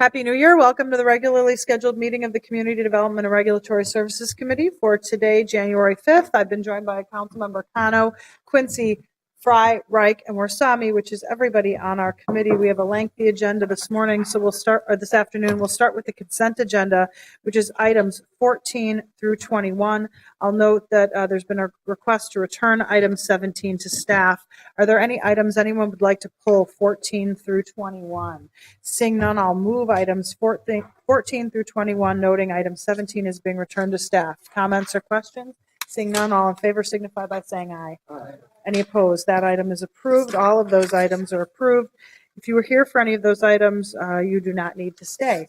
Happy New Year. Welcome to the regularly scheduled meeting of the Community Development and Regulatory Services Committee for today, January 5th. I've been joined by Councilmember Cano, Quincy, Fry, Reich, and Warsami, which is everybody on our committee. We have a lengthy agenda this morning, so this afternoon. We'll start with the consent agenda, which is items 14 through 21. I'll note that there's been a request to return item 17 to staff. Are there any items anyone would like to pull 14 through 21? Seeing none, I'll move items 14 through 21, noting item 17 is being returned to staff. Comments or questions? Seeing none, all in favor signify by saying aye. Aye. Any opposed? That item is approved. All of those items are approved. If you were here for any of those items, you do not need to stay.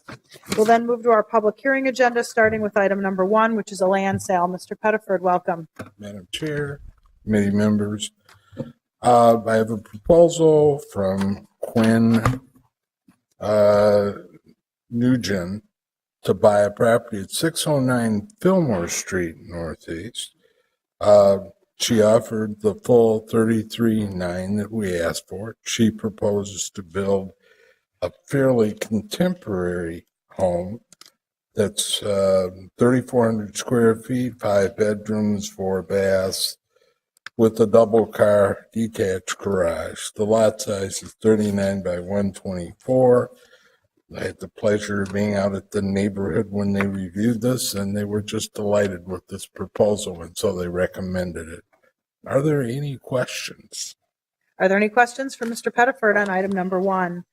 We'll then move to our public hearing agenda, starting with item number 1, which is a land sale. Mr. Pettiford, welcome. Madam Chair, committee members, I have a proposal from Quinn Nugent to buy a property at 609 Fillmore Street Northeast. She offered the full $33,900 that we asked for. She proposes to build a fairly contemporary home that's 3,400 square feet, 5 bedrooms, 4 baths, with a double car detached garage. The lot size is 39 by 124. I had the pleasure of being out at the neighborhood when they reviewed this, and they were just delighted with this proposal, and so they recommended it. Are there any questions? Are there any questions for Mr. Pettiford on item number 1?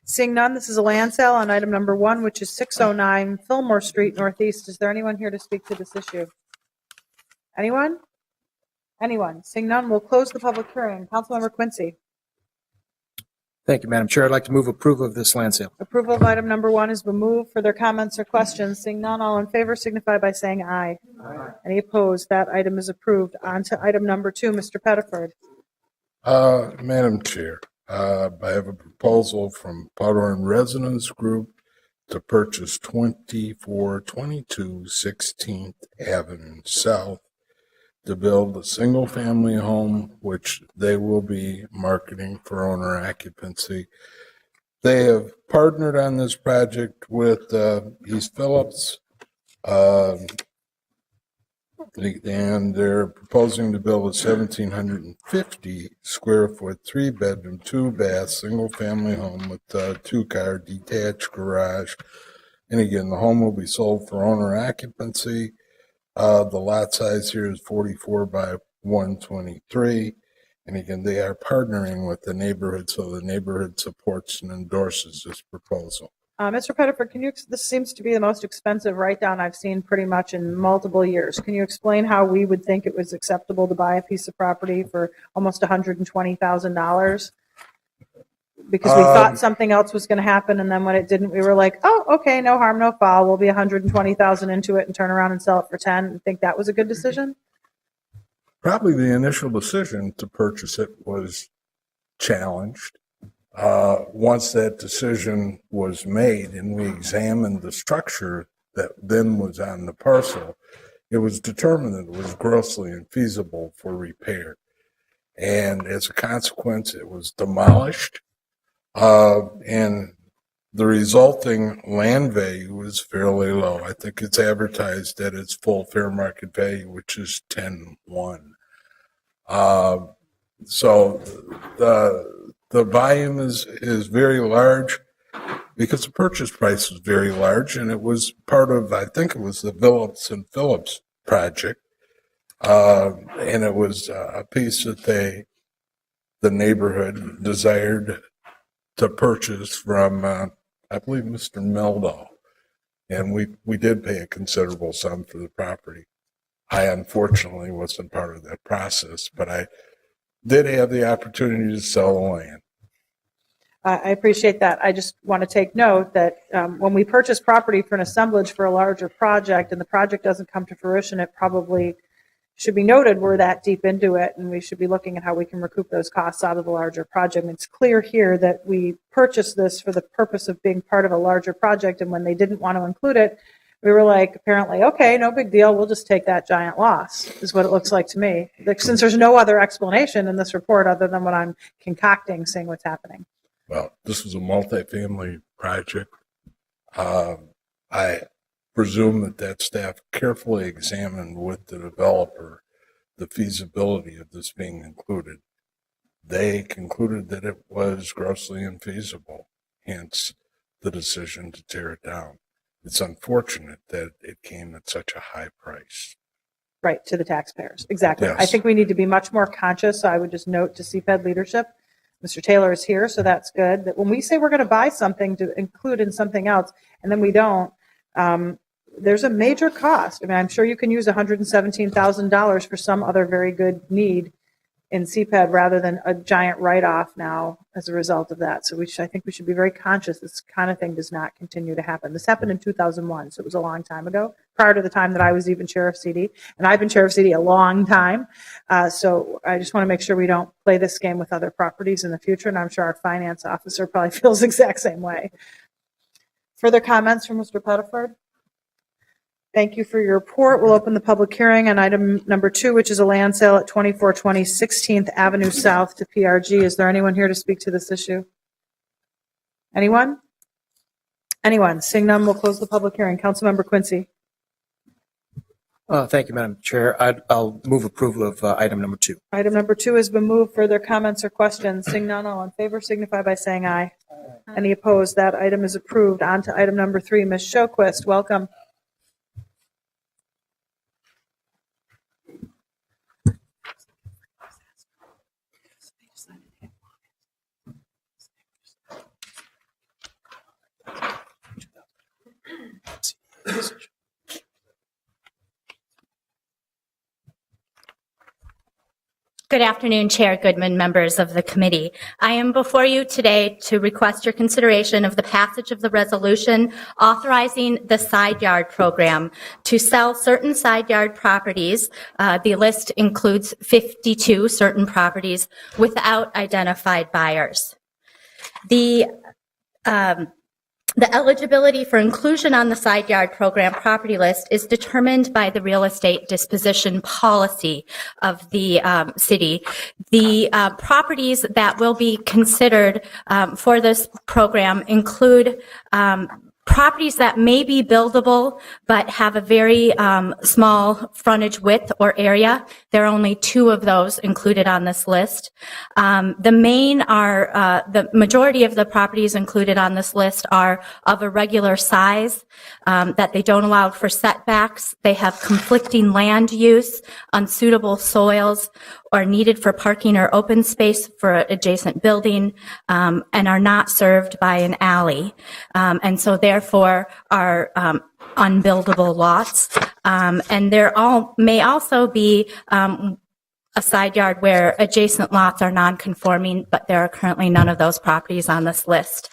Seeing none, this is a land sale on item number 1, which is 609 Fillmore Street Northeast. Is there anyone here to speak to this issue? Anyone? Anyone? Seeing none, we'll close the public hearing. Councilmember Quincy. Thank you, Madam Chair. I'd like to move approval of this land sale. Approval of item number 1 has been moved. For their comments or questions, seeing none, all in favor signify by saying aye. Aye. Any opposed? That item is approved. On to item number 2, Mr. Pettiford. Madam Chair, I have a proposal from Powderhorn Residence Group to purchase 2422 16th Avenue South to build a single-family home, which they will be marketing for owner occupancy. They have partnered on this project with East Phillips, and they're proposing to build a 1,750 square foot, 3-bedroom, 2-bath, single-family home with a 2-car detached garage. And again, the home will be sold for owner occupancy. The lot size here is 44 by 123. And again, they are partnering with the neighborhood, so the neighborhood supports and endorses this proposal. Mr. Pettiford, this seems to be the most expensive write-down I've seen pretty much in multiple years. Can you explain how we would think it was acceptable to buy a piece of property for almost $120,000? Because we thought something else was going to happen, and then when it didn't, we were like, oh, okay, no harm, no foul. We'll be $120,000 into it and turn around and sell it for 10. And think that was a good decision? Probably the initial decision to purchase it was challenged. Once that decision was made and we examined the structure that then was on the parcel, it was determined that it was grossly infeasible for repair. And as a consequence, it was demolished. And the resulting land value is fairly low. I think it's advertised at its full fair market value, which is 10-1. So the volume is very large because the purchase price is very large, and it was part of, I think it was the Phillips and Phillips project. And it was a piece that the neighborhood desired to purchase from, I believe, Mr. Meldo. And we did pay a considerable sum for the property. I unfortunately wasn't part of that process, but I did have the opportunity to sell the land. I appreciate that. I just want to take note that when we purchase property for an assemblage for a larger project and the project doesn't come to fruition, it probably should be noted we're that deep into it, and we should be looking at how we can recoup those costs out of the larger project. And it's clear here that we purchased this for the purpose of being part of a larger project, and when they didn't want to include it, we were like, apparently, okay, no big deal, we'll just take that giant loss, is what it looks like to me, since there's no other explanation in this report other than what I'm concocting, seeing what's happening. Well, this was a multifamily project. I presume that staff carefully examined with the developer the feasibility of this being included. They concluded that it was grossly infeasible, hence the decision to tear it down. It's unfortunate that it came at such a high price. Right, to the taxpayers. Exactly. Yes. I think we need to be much more conscious. So I would just note to CPED leadership, Mr. Taylor is here, so that's good. That when we say we're going to buy something to include in something else, and then we don't, there's a major cost. I mean, I'm sure you can use $117,000 for some other very good need in CPED rather than a giant write-off now as a result of that. So I think we should be very conscious this kind of thing does not continue to happen. This happened in 2001, so it was a long time ago, prior to the time that I was even chair of CD. And I've been chair of CD a long time. So I just want to make sure we don't play this game with other properties in the future. And I'm sure our finance officer probably feels the exact same way. Further comments from Mr. Pettiford? Thank you for your report. We'll open the public hearing on item number 2, which is a land sale at 2420 16th Avenue South to PRG. Is there anyone here to speak to this issue? Anyone? Anyone? Seeing none, we'll close the public hearing. Councilmember Quincy. Thank you, Madam Chair. I'll move approval of item number 2. Item number 2 has been moved. Further comments or questions? Seeing none, all in favor signify by saying aye. Any opposed? That item is approved. On to item number 3. Ms. Shoquist, welcome. Good afternoon, Chair Goodman, members of the committee. I am before you today to request your consideration of the passage of the resolution authorizing the side yard program to sell certain side yard properties. The list includes 52 certain properties without identified buyers. The eligibility for inclusion on the side yard program property list is determined by the real estate disposition policy of the city. The properties that will be considered for this program include properties that may be buildable but have a very small frontage width or area. There are only 2 of those included on this list. The majority of the properties included on this list are of a regular size, that they don't allow for setbacks. They have conflicting land use, unsuitable soils, or needed for parking or open space for adjacent building, and are not served by an alley. And so therefore are unbuildable lots. And there may also be a side yard where adjacent lots are non-conforming, but there are currently none of those properties on this list.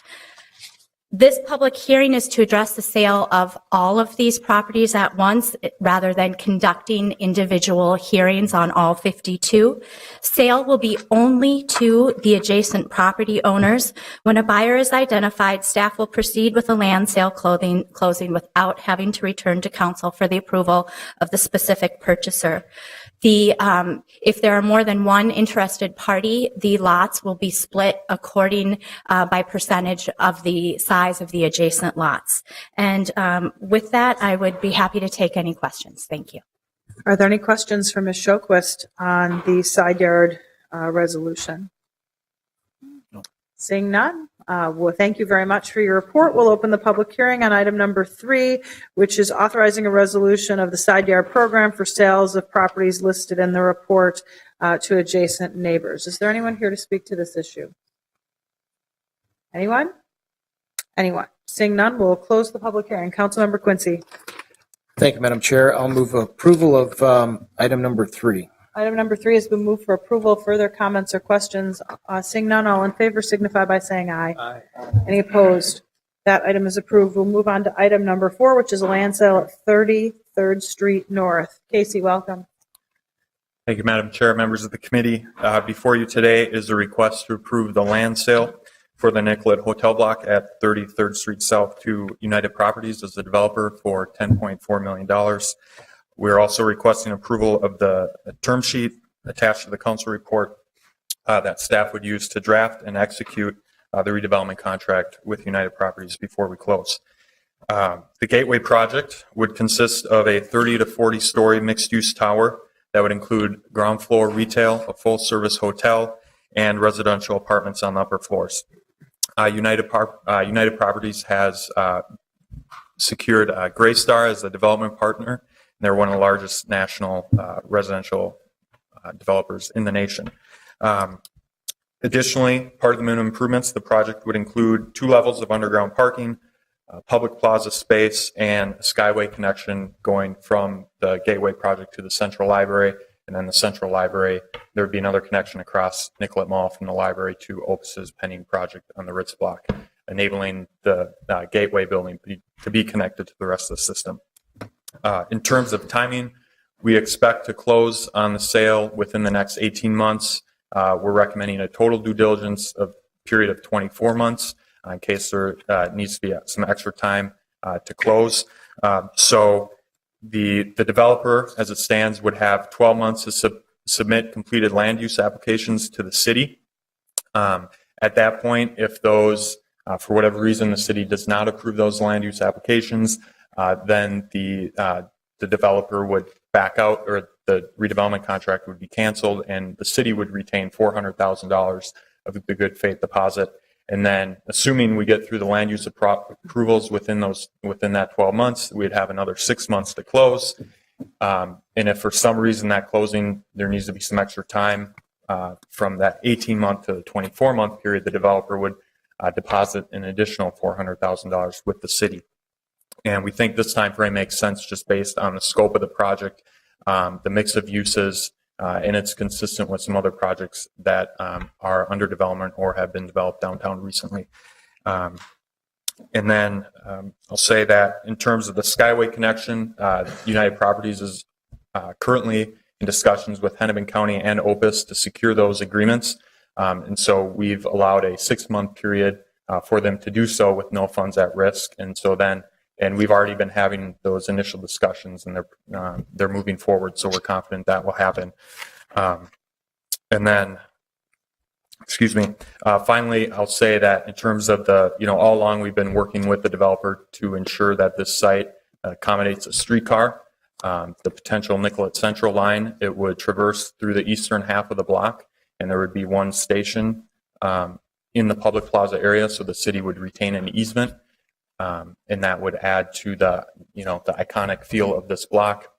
This public hearing is to address the sale of all of these properties at once rather than conducting individual hearings on all 52. Sale will be only to the adjacent property owners. When a buyer is identified, staff will proceed with the land sale closing without having to return to council for the approval of the specific purchaser. If there are more than one interested party, the lots will be split according by percentage of the size of the adjacent lots. And with that, I would be happy to take any questions. Thank you. Are there any questions for Ms. Shoquist on the side yard resolution? No. Seeing none, well, thank you very much for your report. We'll open the public hearing on item number 3, which is authorizing a resolution of the side yard program for sales of properties listed in the report to adjacent neighbors. Is there anyone here to speak to this issue? Anyone? Anyone? Seeing none, we'll close the public hearing. Councilmember Quincy. Thank you, Madam Chair. I'll move approval of item number 3. Item number 3 has been moved for approval. Further comments or questions? Seeing none, all in favor signify by saying aye. Aye. Any opposed? That item is approved. We'll move on to item number 4, which is a land sale at 33rd Street North. Casey, welcome. Thank you, Madam Chair, members of the committee. Before you today is a request to approve the land sale for the Nicollet Hotel Block at 33rd Street South to United Properties as the developer for $10.4 million. We're also requesting approval of the term sheet attached to the council report that staff would use to draft and execute the redevelopment contract with United Properties before we close. The Gateway project would consist of a 30 to 40-story mixed-use tower that would include ground floor retail, a full-service hotel, and residential apartments on the upper floors. United Properties has secured Greystar as the development partner, and they're one of the largest national residential developers in the nation. Additionally, part of the minimum improvements, the project would include 2 levels of underground parking, public plaza space, and a skyway connection going from the Gateway project to the Central Library. And then the Central Library, there would be another connection across Nicollet Mall from the library to Opus's pending project on the Ritz block, enabling the Gateway building to be connected to the rest of the system. In terms of timing, we expect to close on the sale within the next 18 months. We're recommending a total due diligence of period of 24 months in case there needs to be some extra time to close. So the developer, as it stands, would have 12 months to submit completed land use applications to the city. At that point, if those, for whatever reason, the city does not approve those land use applications, then the developer would back out, or the redevelopment contract would be canceled, and the city would retain $400,000 of the good faith deposit. And then, assuming we get through the land use approvals within that 12 months, we'd have another 6 months to close. And if for some reason that closing, there needs to be some extra time from that 18-month to the 24-month period, the developer would deposit an additional $400,000 with the city. And we think this time frame makes sense just based on the scope of the project, the mix of uses, and it's consistent with some other projects that are under development or have been developed downtown recently. And then I'll say that in terms of the Skyway connection, United Properties is currently in discussions with Hennepin County and Opus to secure those agreements. And so we've allowed a 6-month period for them to do so with no funds at risk. And so then, and we've already been having those initial discussions, and they're moving forward, so we're confident that will happen. And then, finally, I'll say that in terms of the, all along we've been working with the developer to ensure that this site accommodates a streetcar. The potential Nicollet Central line, it would traverse through the eastern half of the block, and there would be one station in the public plaza area, so the city would retain an easement. And that would add to the, the iconic feel of this block.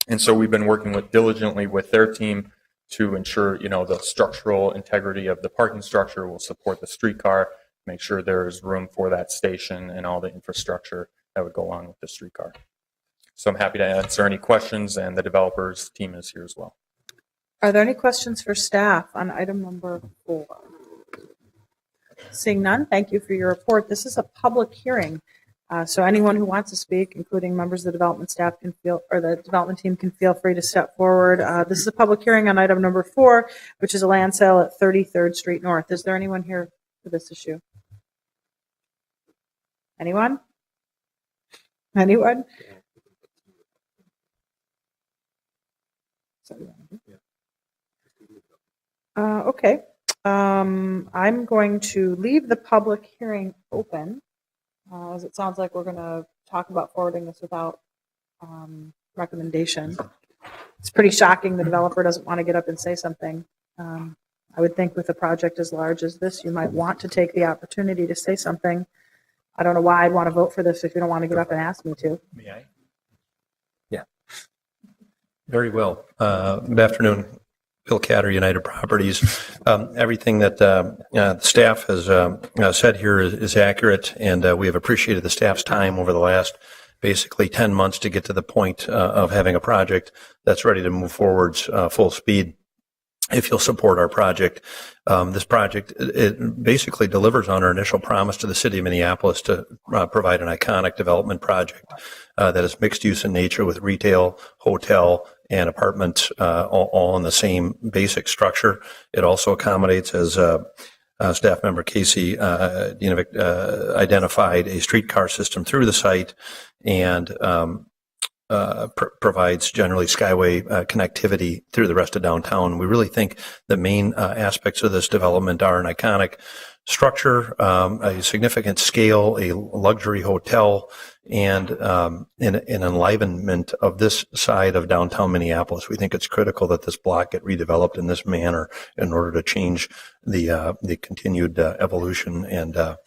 And so we've been working diligently with their team to ensure, the structural integrity of the parking structure will support the streetcar, make sure there's room for that station and all the infrastructure that would go along with the streetcar. So I'm happy to answer any questions, and the developer's team is here as well. Are there any questions for staff on item number 4? Seeing none, thank you for your report. This is a public hearing, so anyone who wants to speak, including members of the development staff, the development team can feel free to step forward. This is a public hearing on item number 4, which is a land sale at 33rd Street North. Is there anyone here for this issue? Anyone? Anyone? Okay. I'm going to leave the public hearing open, as it sounds like we're going to talk about forwarding this without recommendation. It's pretty shocking the developer doesn't want to get up and say something. I would think with a project as large as this, you might want to take the opportunity to say something. I don't know why I'd want to vote for this if you don't want to get up and ask me to. May I? Yeah. Very well. Good afternoon. Bill Catter, United Properties. Everything that the staff has said here is accurate, and we have appreciated the staff's time over the last basically 10 months to get to the point of having a project that's ready to move forwards full speed. If you'll support our project, this project, it basically delivers on our initial promise to the city of Minneapolis to provide an iconic development project that is mixed use in nature with retail, hotel, and apartment all in the same basic structure. It also accommodates, as staff member Casey identified, a streetcar system through the site, and provides generally skyway connectivity through the rest of downtown. We really think the main aspects of this development are an iconic structure, a significant scale, a luxury hotel, and an enlivenment of this side of downtown Minneapolis. We think it's critical that this block get redeveloped in this manner in order to change the continued evolution and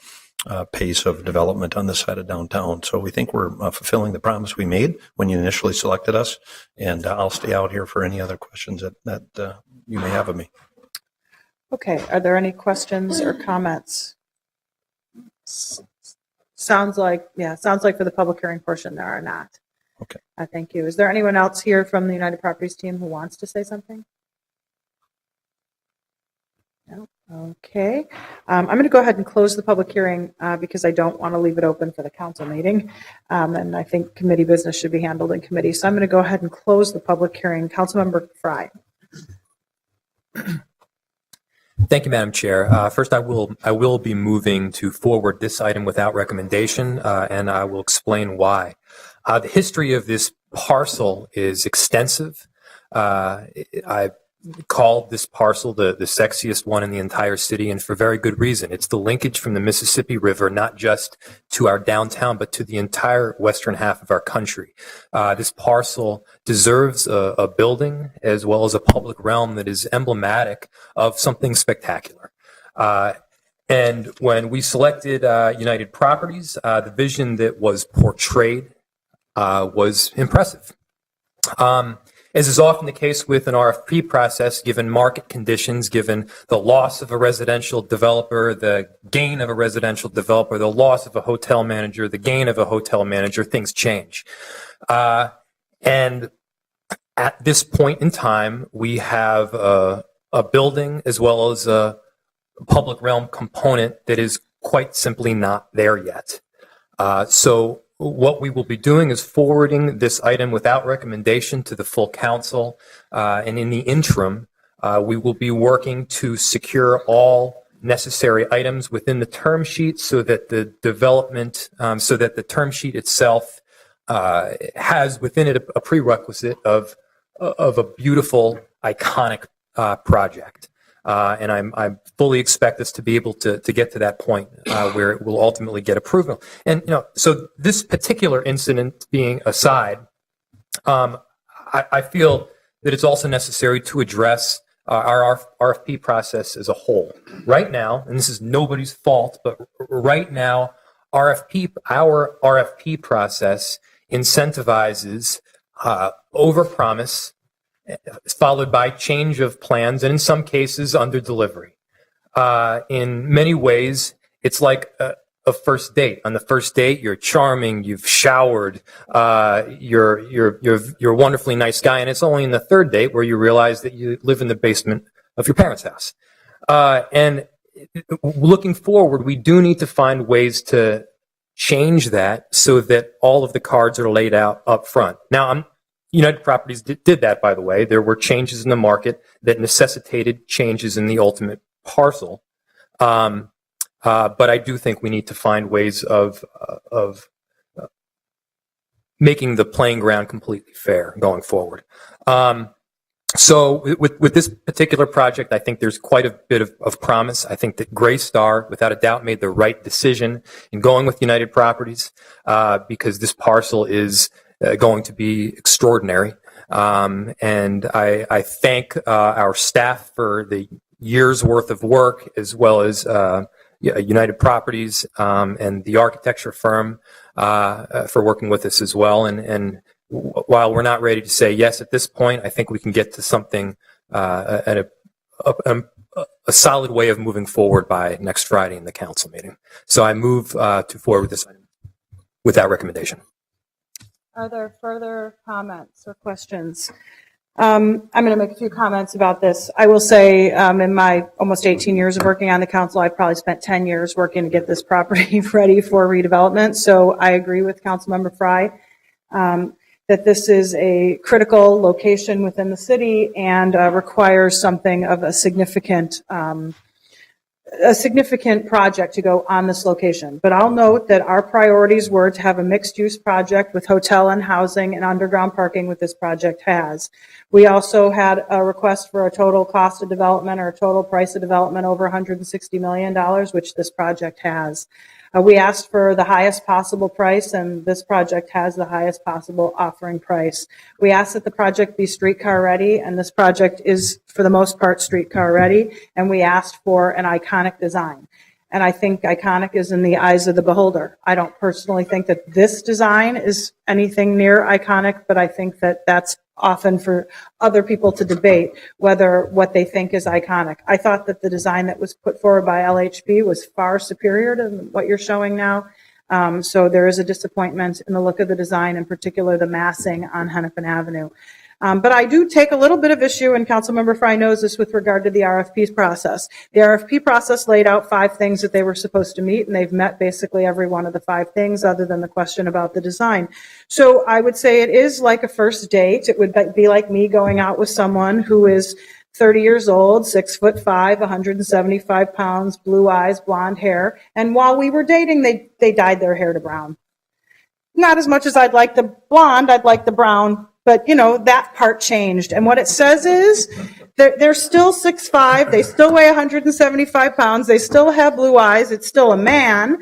pace of development on this side of downtown. So we think we're fulfilling the promise we made when you initially selected us, and I'll stay out here for any other questions that you may have of me. Okay, are there any questions or comments? Sounds like for the public hearing portion there are not. Okay. Thank you. Is there anyone else here from the United Properties team who wants to say something? No? Okay. I'm going to go ahead and close the public hearing because I don't want to leave it open for the council meeting. And I think committee business should be handled in committee. So I'm going to go ahead and close the public hearing. Councilmember Frye. Thank you, Madam Chair. First, I will be moving to forward this item without recommendation, and I will explain why. The history of this parcel is extensive. I called this parcel the sexiest one in the entire city, and for very good reason. It's the linkage from the Mississippi River, not just to our downtown, but to the entire western half of our country. This parcel deserves a building as well as a public realm that is emblematic of something spectacular. And when we selected United Properties, the vision that was portrayed was impressive. As is often the case with an RFP process, given market conditions, given the loss of a residential developer, the gain of a residential developer, the loss of a hotel manager, the gain of a hotel manager, things change. And at this point in time, we have a building as well as a public realm component that is quite simply not there yet. So what we will be doing is forwarding this item without recommendation to the full council. And in the interim, we will be working to secure all necessary items within the term sheet so that the development, so that the term sheet itself has within it a prerequisite of a beautiful, iconic project. And I fully expect us to be able to get to that point where it will ultimately get approval. And, so this particular incident being aside, I feel that it's also necessary to address our RFP process as a whole. Right now, and this is nobody's fault, but right now, our RFP process incentivizes overpromise, followed by change of plans, and in some cases, under delivery. In many ways, it's like a first date. On the first date, you're charming, you've showered, you're a wonderfully nice guy, and it's only in the third date where you realize that you live in the basement of your parents' house. And looking forward, we do need to find ways to change that so that all of the cards are laid out up front. Now, United Properties did that, by the way. There were changes in the market that necessitated changes in the ultimate parcel. But I do think we need to find ways of making the playing ground completely fair going forward. So with this particular project, I think there's quite a bit of promise. I think that Gray Star, without a doubt, made the right decision in going with United Properties because this parcel is going to be extraordinary. And I thank our staff for the year's worth of work, as well as United Properties and the architecture firm for working with us as well. And while we're not ready to say yes at this point, I think we can get to something at a solid way of moving forward by next Friday in the council meeting. So I move to forward this item without recommendation. Are there further comments or questions? I'm going to make a few comments about this. I will say in my almost 18 years of working on the council, I probably spent 10 years working to get this property ready for redevelopment. So I agree with Councilmember Frye that this is a critical location within the city and requires something of a significant a significant project to go on this location. But I'll note that our priorities were to have a mixed-use project with hotel and housing and underground parking, what this project has. We also had a request for a total cost of development or a total price of development over $160 million, which this project has. We asked for the highest possible price, and this project has the highest possible offering price. We asked that the project be streetcar ready, and this project is, for the most part, streetcar ready, and we asked for an iconic design. And I think iconic is in the eyes of the beholder. I don't personally think that this design is anything near iconic, but I think that that's often for other people to debate whether what they think is iconic. I thought that the design that was put forward by LHP was far superior to what you're showing now. So there is a disappointment in the look of the design, in particular the massing on Hennepin Avenue. But I do take a little bit of issue, and Councilmember Fry knows this, with regard to the RFP process. The RFP process laid out 5 things that they were supposed to meet, and they've met basically every one of the 5 things other than the question about the design. So I would say it is like a first date. It would be like me going out with someone who is 30 years old, 6'5", 175 pounds, blue eyes, blonde hair. And while we were dating, they dyed their hair to brown. Not as much as I'd like the blonde, I'd like the brown. But, you know, that part changed. And what it says is they're still 6'5", they still weigh 175 pounds, they still have blue eyes, it's still a man.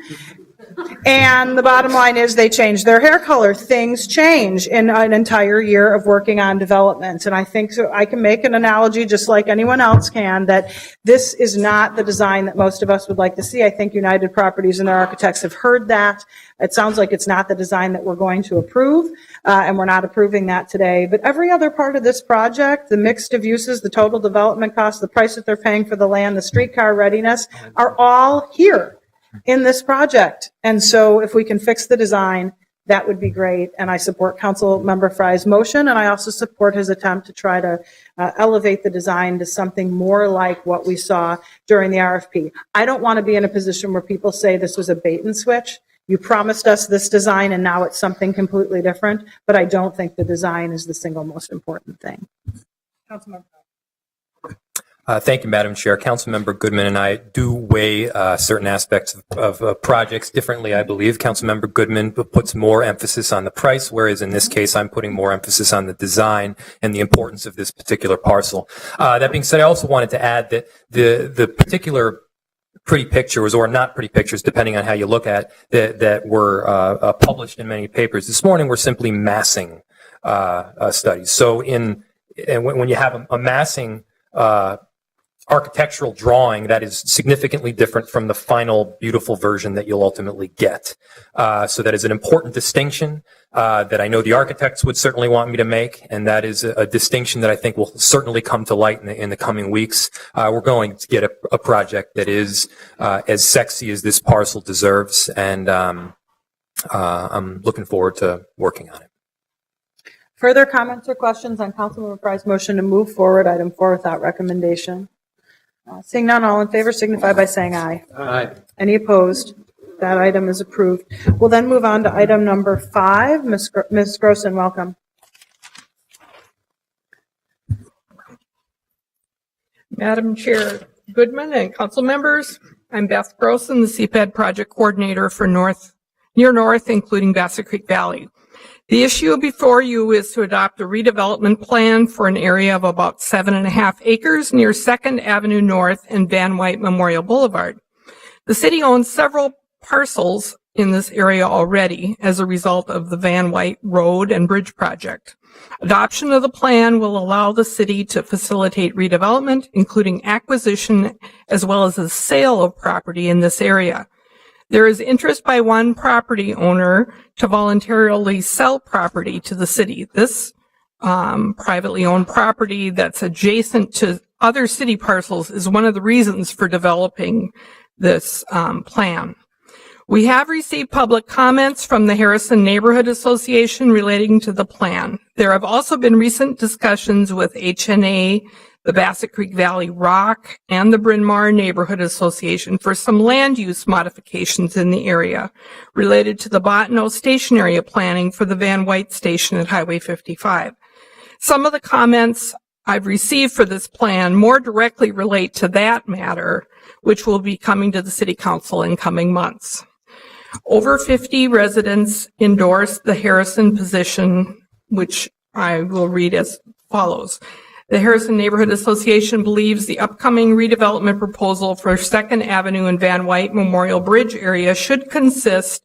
And the bottom line is they changed their hair color. Things change in an entire year of working on development. And I think so I can make an analogy just like anyone else can, that this is not the design that most of us would like to see. I think United Properties and their architects have heard that. It sounds like it's not the design that we're going to approve, and we're not approving that today. But every other part of this project, the mixed of uses, the total development cost, the price that they're paying for the land, the streetcar readiness, are all here in this project. And so if we can fix the design, that would be great. And I support Councilmember Fry's motion, and I also support his attempt to try to elevate the design to something more like what we saw during the RFP. I don't want to be in a position where people say this was a bait and switch. You promised us this design and now it's something completely different, but I don't think the design is the single most important thing. Councilmember. Thank you, Madam Chair. Councilmember Goodman and I do weigh certain aspects of projects differently, I believe. Councilmember Goodman puts more emphasis on the price, whereas in this case, I'm putting more emphasis on the design and the importance of this particular parcel. That being said, I also wanted to add that the particular pretty pictures, or not pretty pictures, depending on how you look at that were published in many papers this morning, were simply massing studies. So when you have a massing architectural drawing, that is significantly different from the final beautiful version that you'll ultimately get. So that is an important distinction that I know the architects would certainly want me to make, and that is a distinction that I think will certainly come to light in the coming weeks. We're going to get a project that is as sexy as this parcel deserves, and I'm looking forward to working on it. Further comments or questions on Councilmember Fry's motion to move forward item 4 without recommendation? Seeing none, all in favor signify by saying aye. Aye. Any opposed? That item is approved. We'll then move on to item number 5. Ms. Grossen, welcome. Madam Chair Goodman and council members, I'm Beth Grossen, the CPAD project coordinator for Near North, including Bassett Creek Valley. The issue before you is to adopt a redevelopment plan for an area of about 7.5 acres near 2nd Avenue North and Van Wyck Memorial Boulevard. The city owns several parcels in this area already as a result of the Van Wyck Road and Bridge project. Adoption of the plan will allow the city to facilitate redevelopment, including acquisition as well as the sale of property in this area. There is interest by one property owner to voluntarily sell property to the city. This privately owned property that's adjacent to other city parcels is one of the reasons for developing this plan. We have received public comments from the Harrison Neighborhood Association relating to the plan. There have also been recent discussions with HNA, the Bassett Creek Valley Rock, and the Bryn Mawr Neighborhood Association for some land use modifications in the area related to the Bottineau Station area planning for the Van Wyck Station at Highway 55. Some of the comments I've received for this plan more directly relate to that matter, which will be coming to the City Council in coming months. Over 50 residents endorsed the Harrison position, which I will read as follows. The Harrison Neighborhood Association believes the upcoming redevelopment proposal for 2nd Avenue and Van Wyck Memorial Bridge area should consist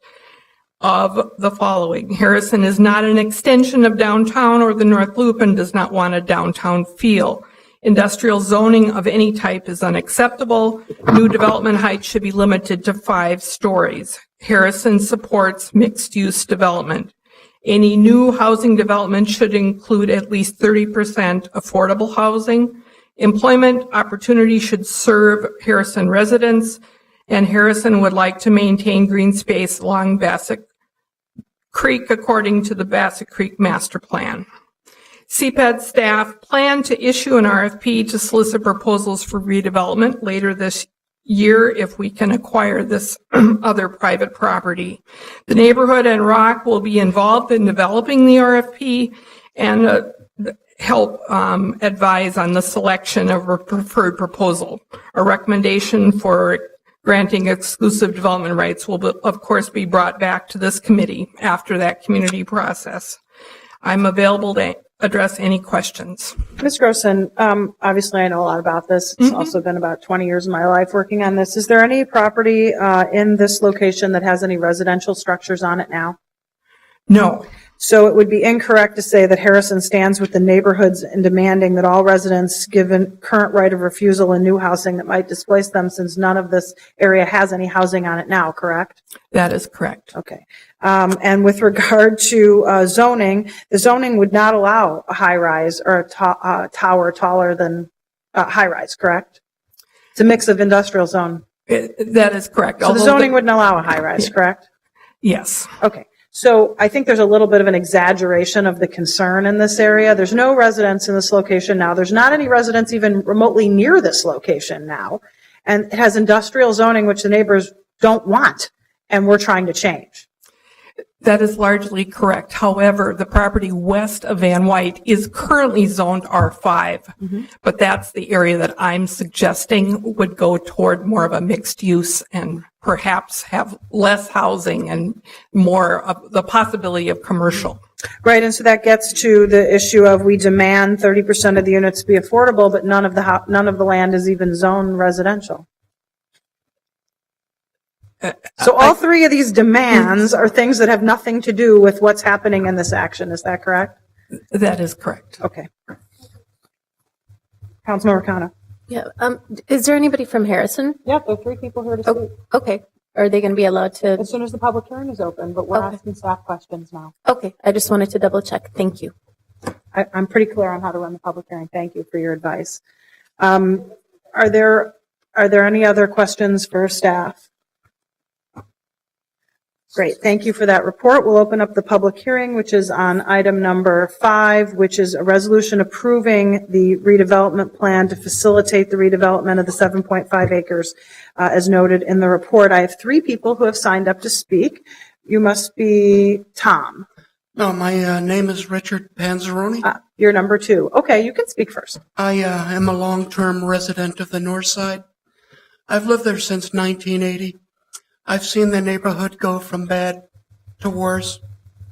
of the following. Harrison is not an extension of downtown or the North Loop and does not want a downtown feel. Industrial zoning of any type is unacceptable. New development height should be limited to 5 stories. Harrison supports mixed-use development. Any new housing development should include at least 30% affordable housing. Employment opportunity should serve Harrison residents, and Harrison would like to maintain green space along Bassett Creek according to the Bassett Creek Master Plan. CPAD staff plan to issue an RFP to solicit proposals for redevelopment later this year if we can acquire this other private property. The neighborhood and ROC will be involved in developing the RFP and help advise on the selection of a preferred proposal. A recommendation for granting exclusive development rights will, of course, be brought back to this committee after that community process. I'm available to address any questions. Ms. Grossen, obviously I know a lot about this. It's also been about 20 years of my life working on this. Is there any property in this location that has any residential structures on it now? No. So it would be incorrect to say that Harrison stands with the neighborhoods in demanding that all residents given current right of refusal in new housing that might displace them, since none of this area has any housing on it now, correct? That is correct. Okay. And with regard to zoning, the zoning would not allow a high-rise or a tower taller than high-rise, correct? It's a mix of industrial zone. That is correct. So the zoning wouldn't allow a high-rise, correct? Yes. Okay. So I think there's a little bit of an exaggeration of the concern in this area. There's no residents in this location now. There's not any residents even remotely near this location now. And it has industrial zoning, which the neighbors don't want, and we're trying to change. That is largely correct. However, the property west of Van Wyck is currently zoned R5, but that's the area that I'm suggesting would go toward more of a mixed use and perhaps have less housing and more of the possibility of commercial. Right, and so that gets to the issue of we demand 30% of the units be affordable, but none of the land is even zoned residential. So all three of these demands are things that have nothing to do with what's happening in this action. Is that correct? That is correct. Okay. Councilmember Kano. Yeah. Is there anybody from Harrison? Yeah, there are 3 people here to speak. Okay. Are they going to be allowed to? As soon as the public hearing is open, but we're asking staff questions now. Okay. I just wanted to double check. Thank you. I'm pretty clear on how to run the public hearing. Thank you for your advice. Are there any other questions for staff? Great. Thank you for that report. We'll open up the public hearing, which is on item number 5, which is a resolution approving the redevelopment plan to facilitate the redevelopment of the 7.5 acres as noted in the report. I have 3 people who have signed up to speak. You must be Tom. No, my name is Richard Panzeroni. You're number 2. Okay, you can speak first. I am a long-term resident of the North Side. I've lived there since 1980. I've seen the neighborhood go from bad to worse,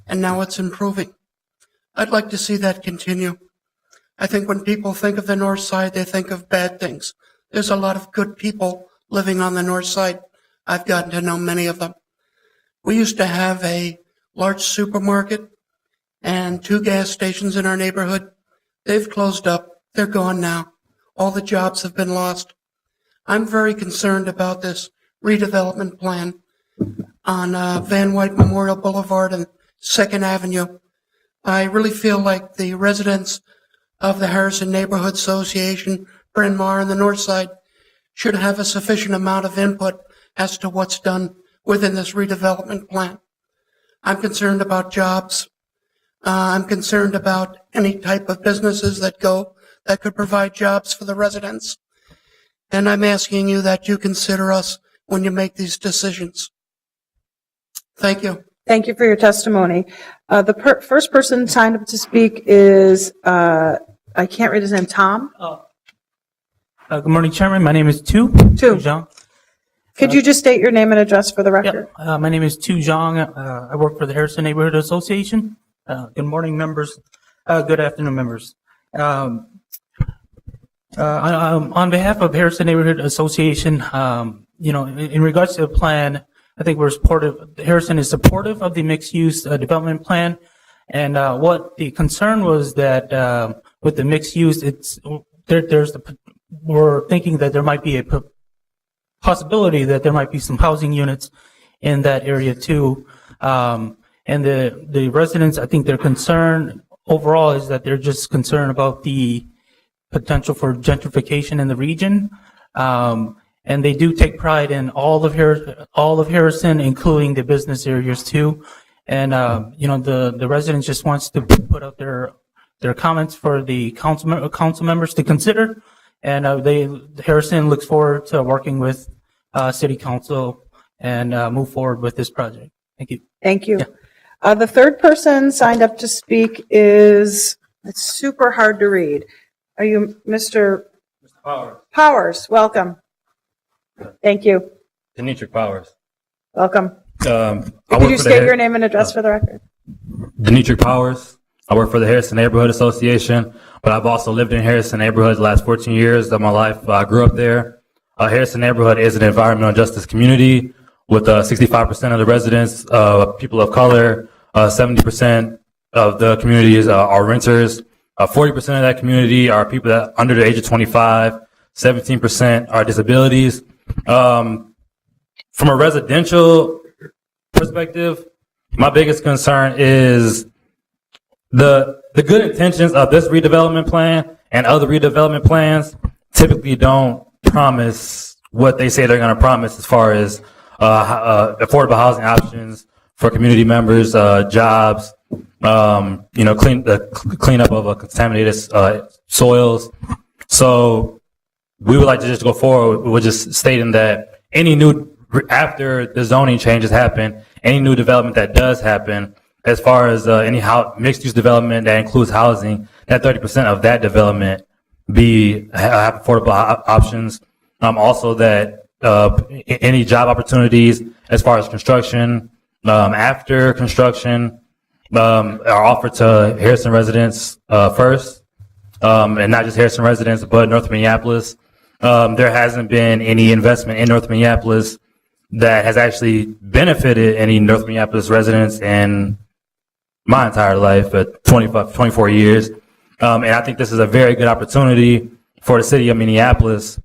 and now it's improving. I'd like to see that continue. I think when people think of the North Side, they think of bad things. There's a lot of good people living on the North Side. I've gotten to know many of them. We used to have a large supermarket and 2 gas stations in our neighborhood. They've closed up. They're gone now. All the jobs have been lost. I'm very concerned about this redevelopment plan on Van Wyck Memorial Boulevard and 2nd Avenue. I really feel like the residents of the Harrison Neighborhood Association, Bryn Mawr, and the North Side should have a sufficient amount of input as to what's done within this redevelopment plan. I'm concerned about jobs. I'm concerned about any type of businesses that could provide jobs for the residents. And I'm asking you that you consider us when you make these decisions. Thank you. Thank you for your testimony. The first person signed up to speak is, I can't read his name, Tom? Good morning, Chairman. My name is Tu Zhang. Could you just state your name and address for the record? My name is Tu Zhang. I work for the Harrison Neighborhood Association. Good morning, members. Good afternoon, members. On behalf of Harrison Neighborhood Association, in regards to the plan, I think we're supportive. Harrison is supportive of the mixed-use development plan. And what the concern was that with the mixed use, we're thinking that there might be a possibility that there might be some housing units in that area too. And the residents, I think their concern overall is that they're just concerned about the potential for gentrification in the region. And they do take pride in all of Harrison, including the business areas too. And, the residents just wants to put out their comments for the council members to consider. And Harrison looks forward to working with City Council and move forward with this project. Thank you. Thank you. The third person signed up to speak it's super hard to read. Are you Mr. Powers? Powers, welcome. Thank you. Demetric Powers. Welcome. Could you state your name and address for the record? Demetric Powers. I work for the Harrison Neighborhood Association, but I've also lived in Harrison Neighborhood the last 14 years of my life. I grew up there. Harrison Neighborhood is an environmental justice community with 65% of the residents, people of color, 70% of the community are renters, 40% of that community are people that under the age of 25, 17% are disabilities. From a residential perspective, my biggest concern is the good intentions of this redevelopment plan and other redevelopment plans typically don't promise what they say they're going to promise as far as affordable housing options for community members, jobs, cleanup of contaminated soils. So we would like to just go forward with just stating that after the zoning changes happen, any new development that does happen, as far as any mixed-use development that includes housing, that 30% of that development have affordable options. Also that any job opportunities as far as construction, after construction, are offered to Harrison residents first, and not just Harrison residents, but North Minneapolis. There hasn't been any investment in North Minneapolis that has actually benefited any North Minneapolis residents in my entire life at 24 years. And I think this is a very good opportunity for the city of Minneapolis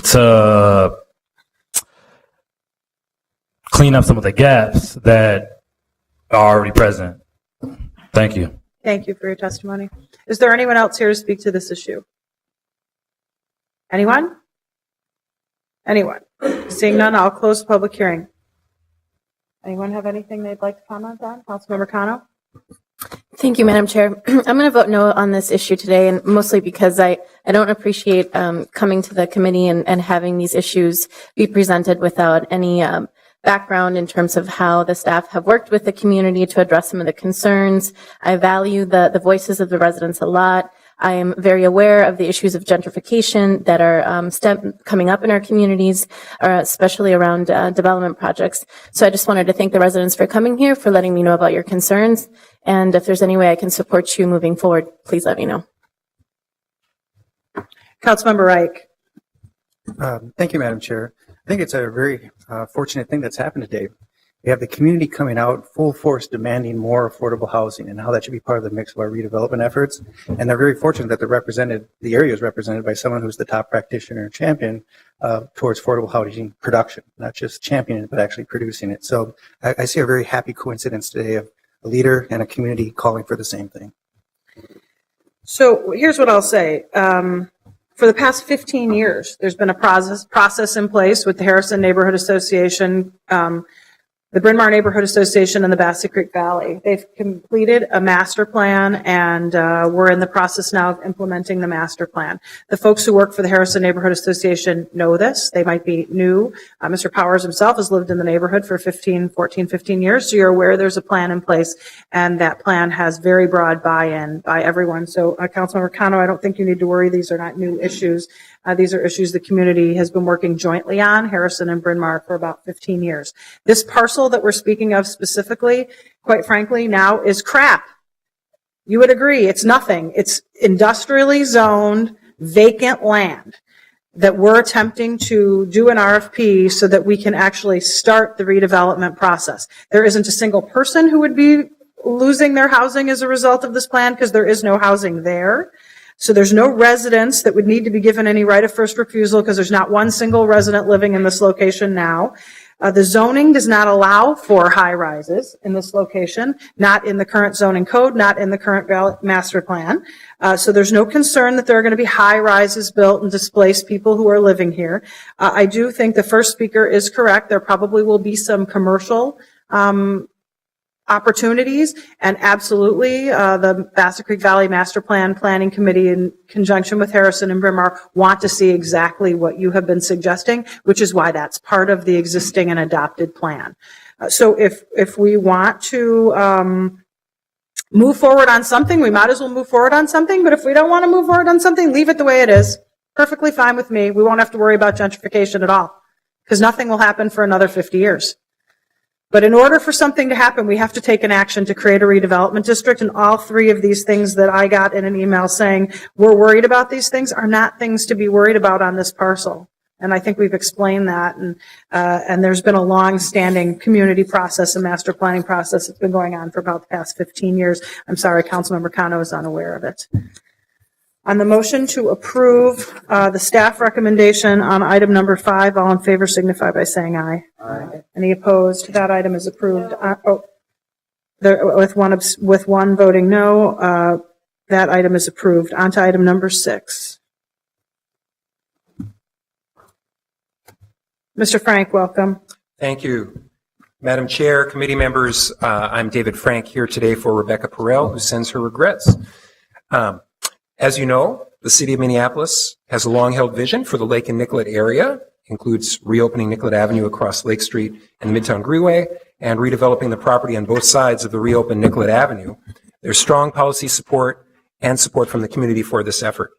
to clean up some of the gaps that are already present. Thank you. Thank you for your testimony. Is there anyone else here to speak to this issue? Anyone? Anyone? Seeing none, I'll close the public hearing. Anyone have anything they'd like to comment on? Councilmember Cano? Thank you, Madam Chair. I'm going to vote no on this issue today, and mostly because I don't appreciate coming to the committee and having these issues be presented without any background in terms of how the staff have worked with the community to address some of the concerns. I value the voices of the residents a lot. I am very aware of the issues of gentrification that are coming up in our communities, especially around development projects. So I just wanted to thank the residents for coming here, for letting me know about your concerns. And if there's any way I can support you moving forward, please let me know. Councilmember Reich. Thank you, Madam Chair. I think it's a very fortunate thing that's happened today. We have the community coming out full force demanding more affordable housing and how that should be part of the mix of our redevelopment efforts. And they're very fortunate that the area is represented by someone who's the top practitioner and champion towards affordable housing production, not just championing it, but actually producing it. So I see a very happy coincidence today of a leader and a community calling for the same thing. So here's what I'll say. For the past 15 years, there's been a process in place with the Harrison Neighborhood Association the Bryn Mawr Neighborhood Association and the Bassett Creek Valley. They've completed a master plan, and we're in the process now of implementing the master plan. The folks who work for the Harrison Neighborhood Association know this. They might be new. Mr. Powers himself has lived in the neighborhood for 15 years, so you're aware there's a plan in place, and that plan has very broad buy-in by everyone. So, Councilmember Cano, I don't think you need to worry. These are not new issues. These are issues the community has been working jointly on, Harrison and Bryn Mawr, for about 15 years. This parcel that we're speaking of specifically, quite frankly, now is crap. You would agree, it's nothing. It's industrially zoned, vacant land that we're attempting to do an RFP so that we can actually start the redevelopment process. There isn't a single person who would be losing their housing as a result of this plan because there is no housing there. So there's no residents that would need to be given any right of first refusal because there's not one single resident living in this location now. The zoning does not allow for high rises in this location, not in the current zoning code, not in the current master plan. So there's no concern that there are going to be high rises built and displace people who are living here. I do think the first speaker is correct. There probably will be some commercial opportunities, and absolutely the Bassett Creek Valley Master Plan Planning Committee in conjunction with Harrison and Bryn Mawr want to see exactly what you have been suggesting, which is why that's part of the existing and adopted plan. So if we want to move forward on something, we might as well move forward on something, but if we don't want to move forward on something, leave it the way it is. Perfectly fine with me. We won't have to worry about gentrification at all because nothing will happen for another 50 years. But in order for something to happen, we have to take an action to create a redevelopment district, and all three of these things that I got in an email saying we're worried about these things are not things to be worried about on this parcel. And I think we've explained that, and there's been a long-standing community process and master planning process that's been going on for about the past 15 years. I'm sorry, Councilmember Cano is unaware of it. On the motion to approve the staff recommendation on item number 5, all in favor signify by saying aye. Aye. Any opposed? That item is approved. With one voting no, that item is approved. On to item number 6. Mr. Frank, welcome. Thank you. Madam Chair, committee members, I'm David Frank here today for Rebecca Perel, who sends her regrets. As you know, the City of Minneapolis has a long-held vision for the Lake and Nicollet area, includes reopening Nicollet Avenue across Lake Street and the Midtown Greenway, and redeveloping the property on both sides of the reopened Nicollet Avenue. There's strong policy support and support from the community for this effort.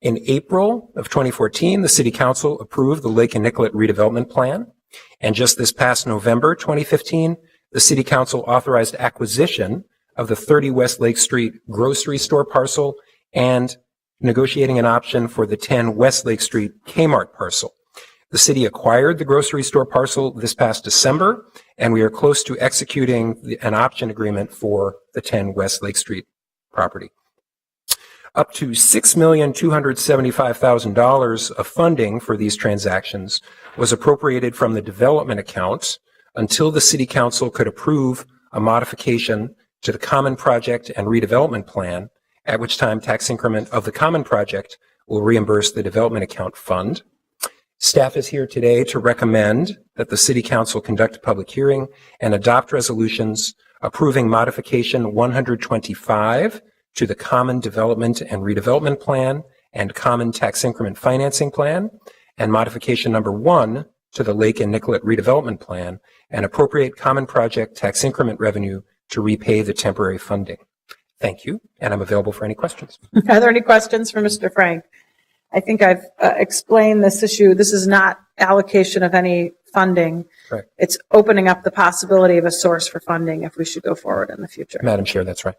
In April of 2014, the City Council approved the Lake and Nicollet redevelopment plan, and just this past November 2015, the City Council authorized acquisition of the 30 West Lake Street grocery store parcel and negotiating an option for the 10 West Lake Street Kmart parcel. The city acquired the grocery store parcel this past December, and we are close to executing an option agreement for the 10 West Lake Street property. Up to $6,275,000 of funding for these transactions was appropriated from the development account until the City Council could approve a modification to the Common Project and Redevelopment Plan, at which time tax increment of the Common Project will reimburse the development account fund. Staff is here today to recommend that the City Council conduct a public hearing and adopt resolutions approving modification 125 to the Common Development and Redevelopment Plan and Common Tax Increment Financing Plan, and modification number 1 to the Lake and Nicollet Redevelopment Plan, and appropriate Common Project tax increment revenue to repay the temporary funding. Thank you, and I'm available for any questions. Are there any questions for Mr. Frank? I think I've explained this issue. This is not allocation of any funding. Correct. It's opening up the possibility of a source for funding if we should go forward in the future. Madam Chair, that's right.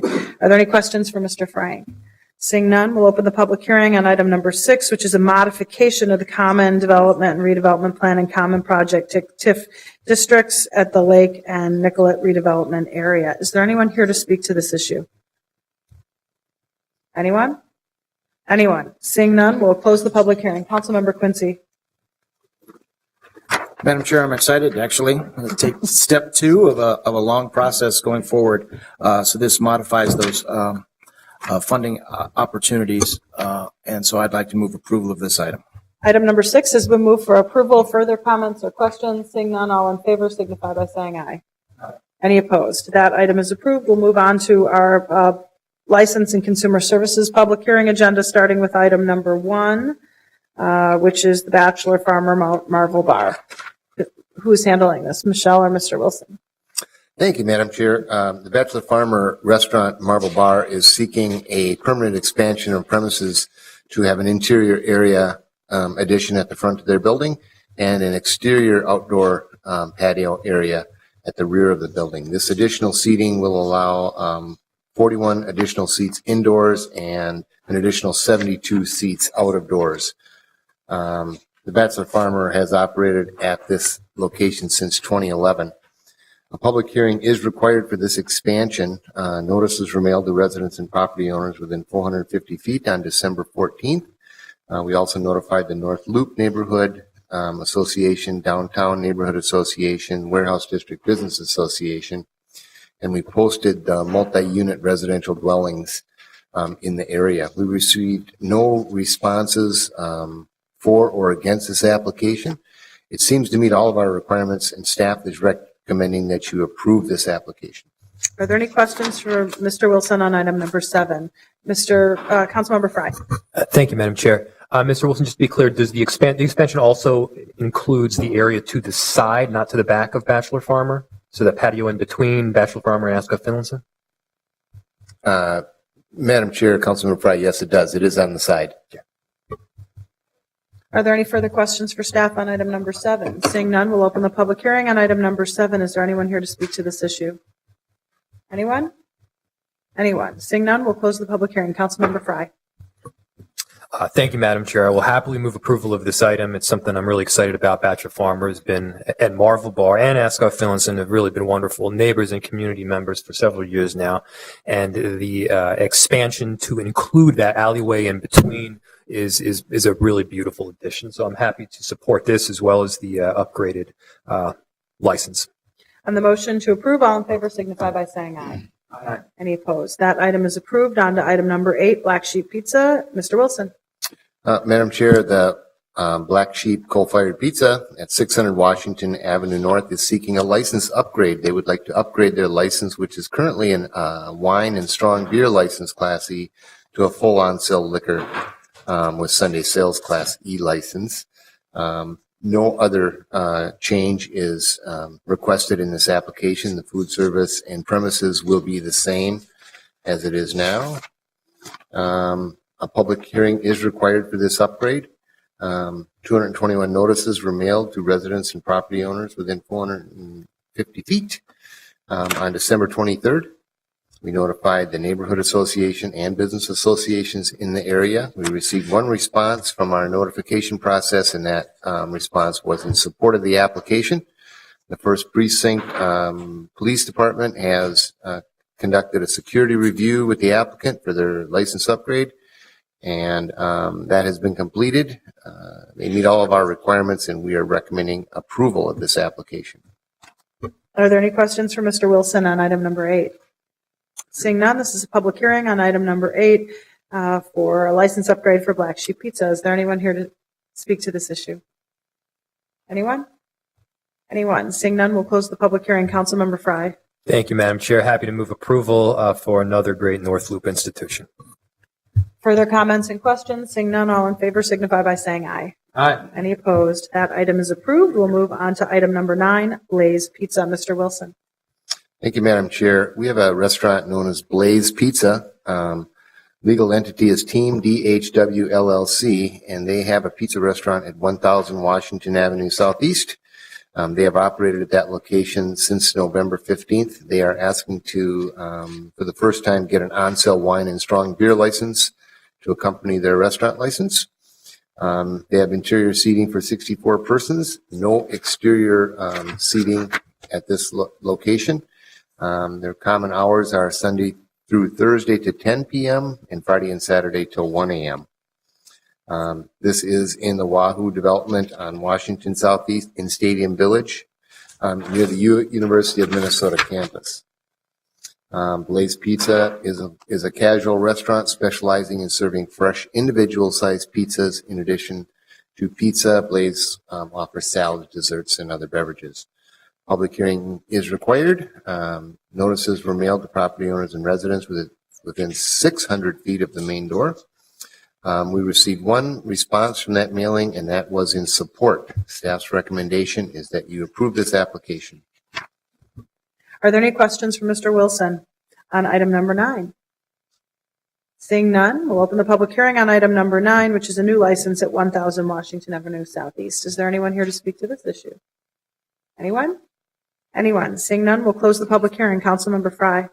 Okay. Are there any questions for Mr. Frank? Seeing none, we'll open the public hearing on item number 6, which is a modification of the Common Development and Redevelopment Plan and Common Project TIF districts at the Lake and Nicollet redevelopment area. Is there anyone here to speak to this issue? Anyone? Anyone? Seeing none, we'll close the public hearing. Councilmember Quincy. Madam Chair, I'm excited actually to take step 2 of a long process going forward. So this modifies those funding opportunities, and so I'd like to move approval of this item. Item number 6 has been moved for approval. Further comments or questions? Seeing none, all in favor signify by saying aye. Any opposed? That item is approved. We'll move on to our License and Consumer Services public hearing agenda, starting with item number 1, which is the Bachelor Farmer Marvel Bar. Who's handling this, Michelle or Mr. Wilson? Thank you, Madam Chair. The Bachelor Farmer Restaurant Marble Bar is seeking a permanent expansion of premises to have an interior area addition at the front of their building and an exterior outdoor patio area at the rear of the building. This additional seating will allow 41 additional seats indoors and an additional 72 seats out of doors. The Bachelor Farmer has operated at this location since 2011. A public hearing is required for this expansion. Notices were mailed to residents and property owners within 450 feet on December 14th. We also notified the North Loop Neighborhood Association, Downtown Neighborhood Association, Warehouse District Business Association, and we posted multi-unit residential dwellings in the area. We received no responses for or against this application. It seems to meet all of our requirements, and staff is recommending that you approve this application. Are there any questions for Mr. Wilson on item number 7? Councilmember Frye. Thank you, Madam Chair. Mr. Wilson, just to be clear, does the expansion also includes the area to the side, not to the back of Bachelor Farmer? So that patio in between Bachelor Farmer and Ascot Finlayson? Madam Chair, Councilmember Frye, yes, it does. It is on the side. Yeah. Are there any further questions for staff on item number 7? Seeing none, we'll open the public hearing on item number 7. Is there anyone here to speak to this issue? Anyone? Anyone? Seeing none, we'll close the public hearing. Councilmember Frye. Thank you, Madam Chair. I will happily move approval of this item. It's something I'm really excited about. Bachelor Farmer has been at Marvel Bar and Ascot Finlayson have really been wonderful neighbors and community members for several years now. And the expansion to include that alleyway in between is a really beautiful addition. So I'm happy to support this as well as the upgraded license. On the motion to approve, all in favor signify by saying aye. Aye. Any opposed? That item is approved. On to item number 8, Black Sheep Pizza. Mr. Wilson. Madam Chair, the Black Sheep Coal-Fired Pizza at 600 Washington Avenue North is seeking a license upgrade. They would like to upgrade their license, which is currently in wine and strong beer license Class E, to a full on-sale liquor with Sunday sales Class E license. No other change is requested in this application. The food service and premises will be the same as it is now. A public hearing is required for this upgrade. 221 notices were mailed to residents and property owners within 450 feet. On December 23rd, we notified the neighborhood association and business associations in the area. We received one response from our notification process, and that response was in support of the application. The First Precinct Police Department has conducted a security review with the applicant for their license upgrade, and that has been completed. They meet all of our requirements, and we are recommending approval of this application. Are there any questions for Mr. Wilson on item number 8? Seeing none, this is a public hearing on item number 8 for a license upgrade for Black Sheep Pizza. Is there anyone here to speak to this issue? Anyone? Anyone? Seeing none, we'll close the public hearing. Councilmember Frye. Thank you, Madam Chair. Happy to move approval for another great North Loop institution. Further comments and questions? Seeing none, all in favor signify by saying aye. Aye. Any opposed? That item is approved. We'll move on to item number 9, Blaze Pizza. Mr. Wilson. Thank you, Madam Chair. We have a restaurant known as Blaze Pizza. Legal entity is Team DHW LLC, and they have a pizza restaurant at 1000 Washington Avenue Southeast. They have operated at that location since November 15th. They are asking to, for the first time, get an on-sale wine and strong beer license to accompany their restaurant license. They have interior seating for 64 persons, no exterior seating at this location. Their common hours are Sunday through Thursday to 10 p.m. and Friday and Saturday till 1 a.m. This is in the Wahoo development on Washington Southeast in Stadium Village near the University of Minnesota campus. Blaze Pizza is a casual restaurant specializing in serving fresh individual-sized pizzas in addition to pizza. Blaze offers salads, desserts, and other beverages. Public hearing is required. Notices were mailed to property owners and residents within 600 feet of the main door. We received one response from that mailing, and that was in support. Staff's recommendation is that you approve this application. Are there any questions for Mr. Wilson on item number 9? Seeing none, we'll open the public hearing on item number 9, which is a new license at 1000 Washington Avenue Southeast. Is there anyone here to speak to this issue? Anyone? Anyone? Seeing none, we'll close the public hearing. Councilmember Fry.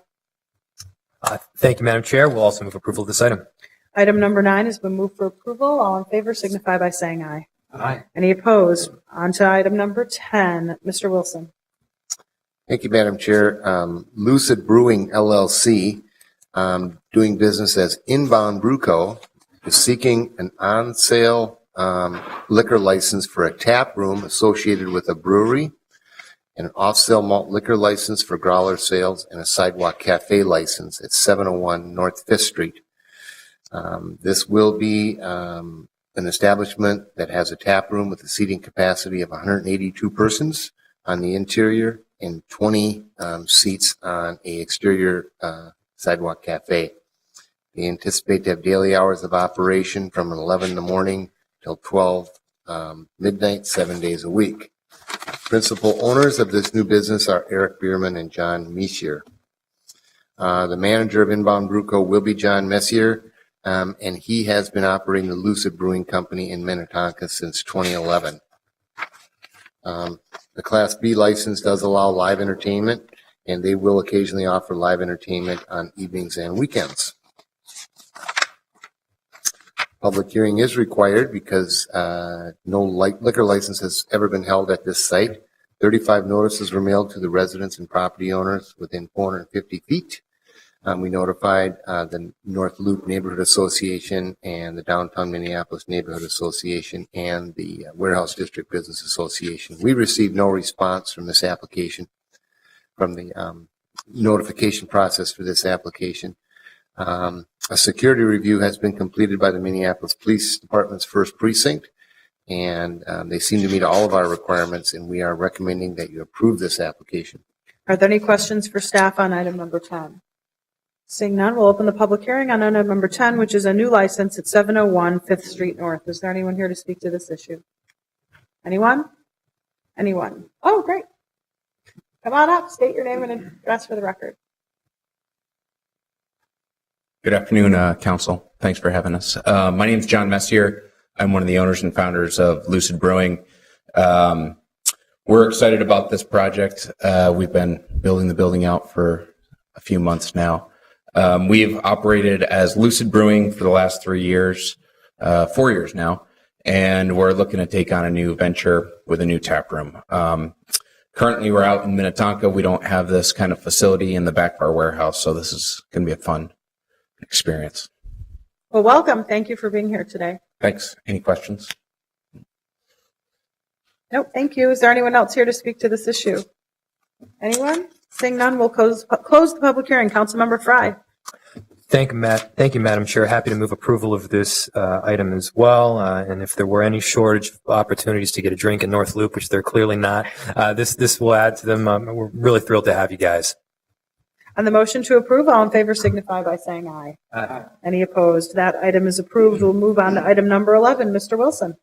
Thank you, Madam Chair. We'll also move approval of this item. Item number 9 has been moved for approval. All in favor signify by saying aye. Aye. Any opposed? On to item number 10. Mr. Wilson. Thank you, Madam Chair. Lucid Brewing LLC, doing business as Inbound Brew Co., is seeking an on-sale liquor license for a tap room associated with a brewery, and an off-sale malt liquor license for growler sales, and a sidewalk cafe license at 701 North 5th Street. This will be an establishment that has a tap room with a seating capacity of 182 persons on the interior and 20 seats on a exterior sidewalk cafe. They anticipate to have daily hours of operation from 11 in the morning till 12 midnight, 7 days a week. Principal owners of this new business are Eric Bierman and John Messier. The manager of Inbound Brew Co. will be John Messier, and he has been operating the Lucid Brewing Company in Minnetonka since 2011. The Class B license does allow live entertainment, and they will occasionally offer live entertainment on evenings and weekends. Public hearing is required because no liquor license has ever been held at this site. 35 notices were mailed to the residents and property owners within 450 feet. We notified the North Loop Neighborhood Association and the Downtown Minneapolis Neighborhood Association and the Warehouse District Business Association. We received no response from this application, from the notification process for this application. A security review has been completed by the Minneapolis Police Department's first precinct, and they seem to meet all of our requirements, and we are recommending that you approve this application. Are there any questions for staff on item number 10? Seeing none, we'll open the public hearing on item number 10, which is a new license at 701 5th Street North. Is there anyone here to speak to this issue? Anyone? Anyone? Oh, great. Come on up, state your name and address for the record. Good afternoon, Council. Thanks for having us. My name is John Messier. I'm one of the owners and founders of Lucid Brewing. We're excited about this project. We've been building the building out for a few months now. We've operated as Lucid Brewing for the last 4 years now, and we're looking to take on a new venture with a new tap room. Currently, we're out in Minnetonka. We don't have this kind of facility in the back of our warehouse, so this is going to be a fun experience. Well, welcome. Thank you for being here today. Thanks. Any questions? Nope, thank you. Is there anyone else here to speak to this issue? Anyone? Seeing none, we'll close the public hearing. Councilmember Fry. Thank you, Madam Chair. Happy to move approval of this item as well. And if there were any shortage of opportunities to get a drink in North Loop, which there clearly not, this will add to them. We're really thrilled to have you guys. On the motion to approve, all in favor signify by saying aye. Aye. Any opposed? That item is approved. We'll move on to item number 11. Mr. Wilson.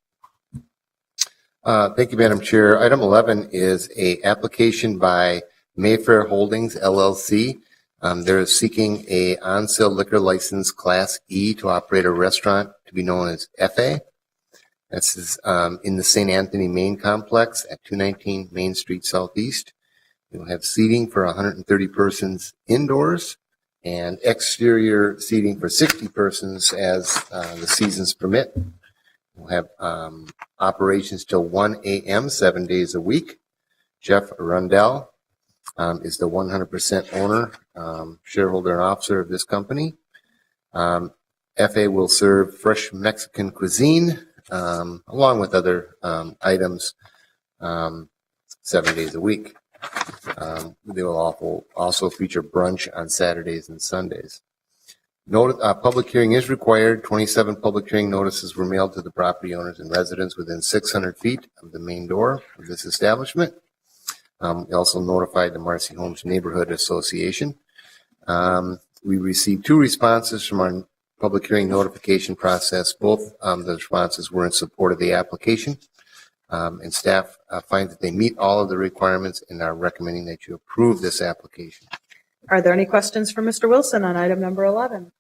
Thank you, Madam Chair. Item 11 is a application by Mayfair Holdings LLC. They're seeking a on-sale liquor license Class E to operate a restaurant to be known as FA. This is in the St. Anthony Main Complex at 219 Main Street Southeast. You'll have seating for 130 persons indoors and exterior seating for 60 persons as the seasons permit. We'll have operations till 1 a.m., 7 days a week. Jeff Rundell is the 100% owner, shareholder, and officer of this company. FA will serve fresh Mexican cuisine along with other items 7 days a week. They will also feature brunch on Saturdays and Sundays. Public hearing is required. 27 public hearing notices were mailed to the property owners and residents within 600 feet of the main door of this establishment. We also notified the Marcy Homes Neighborhood Association. We received 2 responses from our public hearing notification process. Both the responses were in support of the application. And staff find that they meet all of the requirements and are recommending that you approve this application. Are there any questions for Mr. Wilson on item number 11?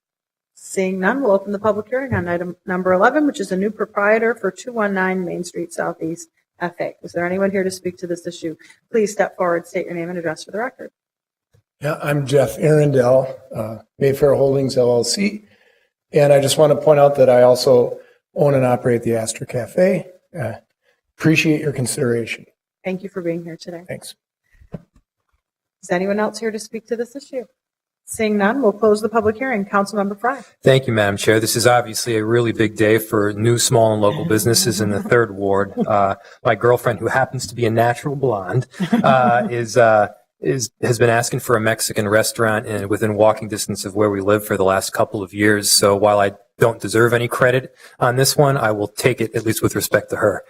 Seeing none, we'll open the public hearing on item number 11, which is a new proprietor for 219 Main Street Southeast, FA. Is there anyone here to speak to this issue? Please step forward, state your name and address for the record. Yeah, I'm Jeff Arundel, Mayfair Holdings LLC, and I just want to point out that I also own and operate the Astor Cafe. Appreciate your consideration. Thank you for being here today. Thanks. Is anyone else here to speak to this issue? Seeing none, we'll close the public hearing. Councilmember Fry. Thank you, Madam Chair. This is obviously a really big day for new, small, and local businesses in the 3rd Ward. My girlfriend, who happens to be a natural blonde, has been asking for a Mexican restaurant and within walking distance of where we live for the last couple of years. So while I don't deserve any credit on this one, I will take it, at least with respect to her.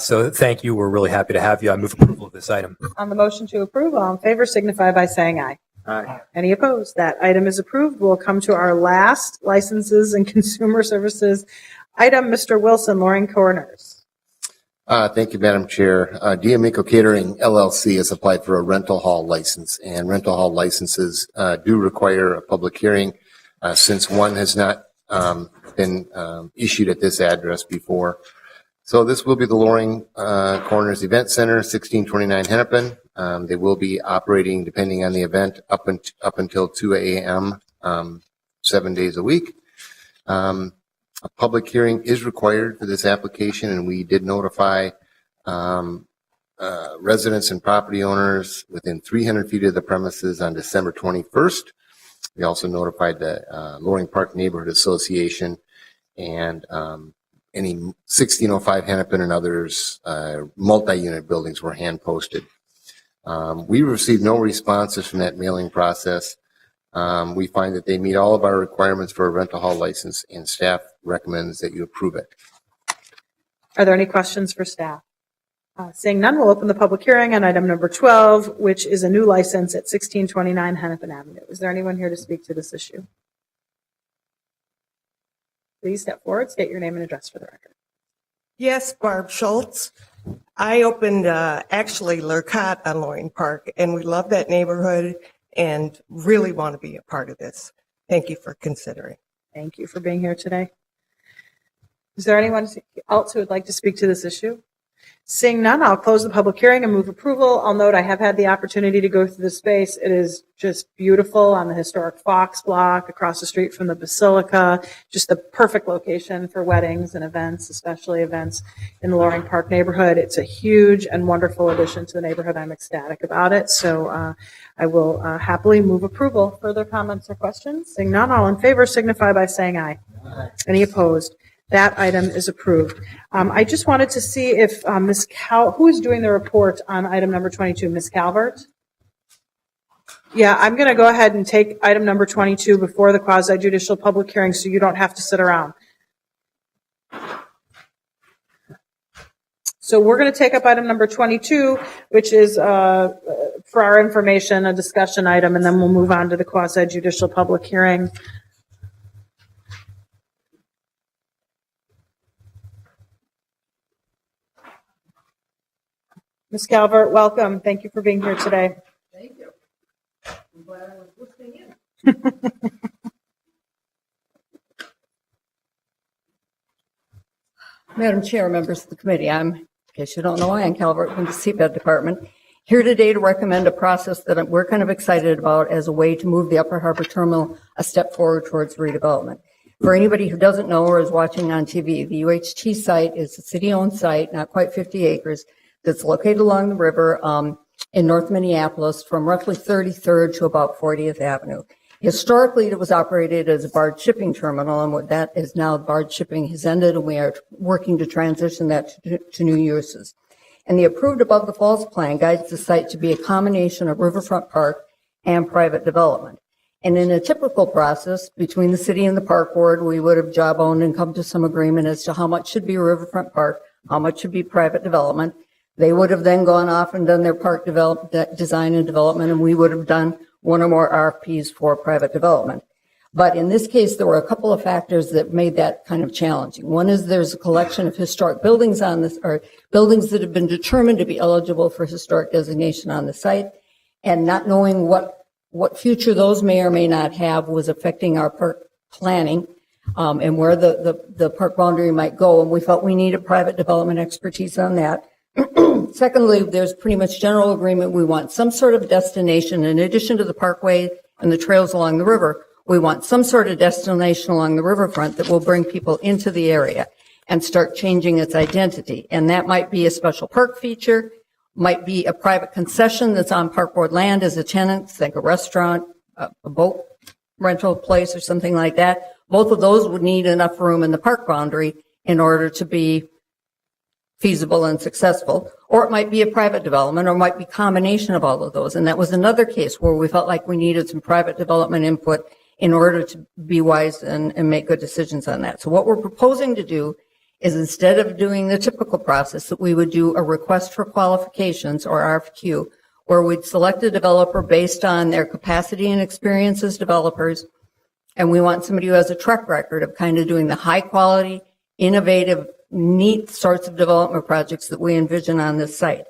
So thank you. We're really happy to have you. I move approval of this item. On the motion to approve, all in favor signify by saying aye. Aye. Any opposed? That item is approved. We'll come to our last licenses and consumer services item. Mr. Wilson, Loring Corners. Thank you, Madam Chair. D'Amico Catering LLC has applied for a rental hall license, and rental hall licenses do require a public hearing since one has not been issued at this address before. So this will be the Loring Corners Event Center, 1629 Hennepin. They will be operating, depending on the event, up until 2 a.m., 7 days a week. A public hearing is required for this application, and we did notify residents and property owners within 300 feet of the premises on December 21st. We also notified the Loring Park Neighborhood Association and any 1605 Hennepin and others multi-unit buildings were hand posted. We received no responses from that mailing process. We find that they meet all of our requirements for a rental hall license, and staff recommends that you approve it. Are there any questions for staff? Seeing none, we'll open the public hearing on item number 12, which is a new license at 1629 Hennepin Avenue. Is there anyone here to speak to this issue? Please step forward, state your name and address for the record. Yes, Barb Schultz. I opened actually Lurcott on Loring Park, and we love that neighborhood and really want to be a part of this. Thank you for considering. Thank you for being here today. Is there anyone else who would like to speak to this issue? Seeing none, I'll close the public hearing and move approval. I'll note I have had the opportunity to go through the space. It is just beautiful on the historic Fox block across the street from the Basilica. Just the perfect location for weddings and events, especially events in the Loring Park neighborhood. It's a huge and wonderful addition to the neighborhood. I'm ecstatic about it. So I will happily move approval. Further comments or questions? Seeing none, all in favor signify by saying aye. Any opposed? That item is approved. I just wanted to see if Ms. who is doing the report on item number 22? Ms. Calvert? Yeah, I'm going to go ahead and take item number 22 before the quasi-judicial public hearing so you don't have to sit around. So we're going to take up item number 22, which is, for our information, a discussion item, and then we'll move on to the quasi-judicial public hearing. Ms. Calvert, welcome. Thank you for being here today. Thank you. I'm glad I was listening in. Madam Chair, members of the committee, in case you don't know, I'm Calvert from the CPED department, here today to recommend a process that we're kind of excited about as a way to move the Upper Harbor Terminal a step forward towards redevelopment. For anybody who doesn't know or is watching on TV, the UHT site is a city-owned site, not quite 50 acres, that's located along the river in North Minneapolis from roughly 33rd to about 40th Avenue. Historically, it was operated as a barge shipping terminal, and what that is now, barge shipping has ended, and we are working to transition that to new uses. And the approved above the falls plan guides the site to be a combination of riverfront park and private development. And in a typical process between the city and the park board, we would have job owned and come to some agreement as to how much should be riverfront park, how much should be private development. They would have then gone off and done their park design and development, and we would have done one or more RFPs for private development. But in this case, there were a couple of factors that made that kind of challenging. One is there's a collection of historic buildings on this, or buildings that have been determined to be eligible for historic designation on the site, and not knowing what future those may or may not have was affecting our park planning, and where the park boundary might go. And we felt we needed private development expertise on that. Secondly, there's pretty much general agreement. We want some sort of destination in addition to the parkway and the trails along the river. We want some sort of destination along the riverfront that will bring people into the area and start changing its identity. And that might be a special park feature, might be a private concession that's on park board land as a tenant, think a restaurant, a boat rental place or something like that. Both of those would need enough room in the park boundary in order to be feasible and successful. Or it might be a private development, or it might be a combination of all of those. And that was another case where we felt like we needed some private development input in order to be wise and make good decisions on that. So what we're proposing to do is, instead of doing the typical process, that we would do a request for qualifications, or RFQ, where we'd select a developer based on their capacity and experience as developers. And we want somebody who has a track record of kind of doing the high quality, innovative, neat sorts of development projects that we envision on this site.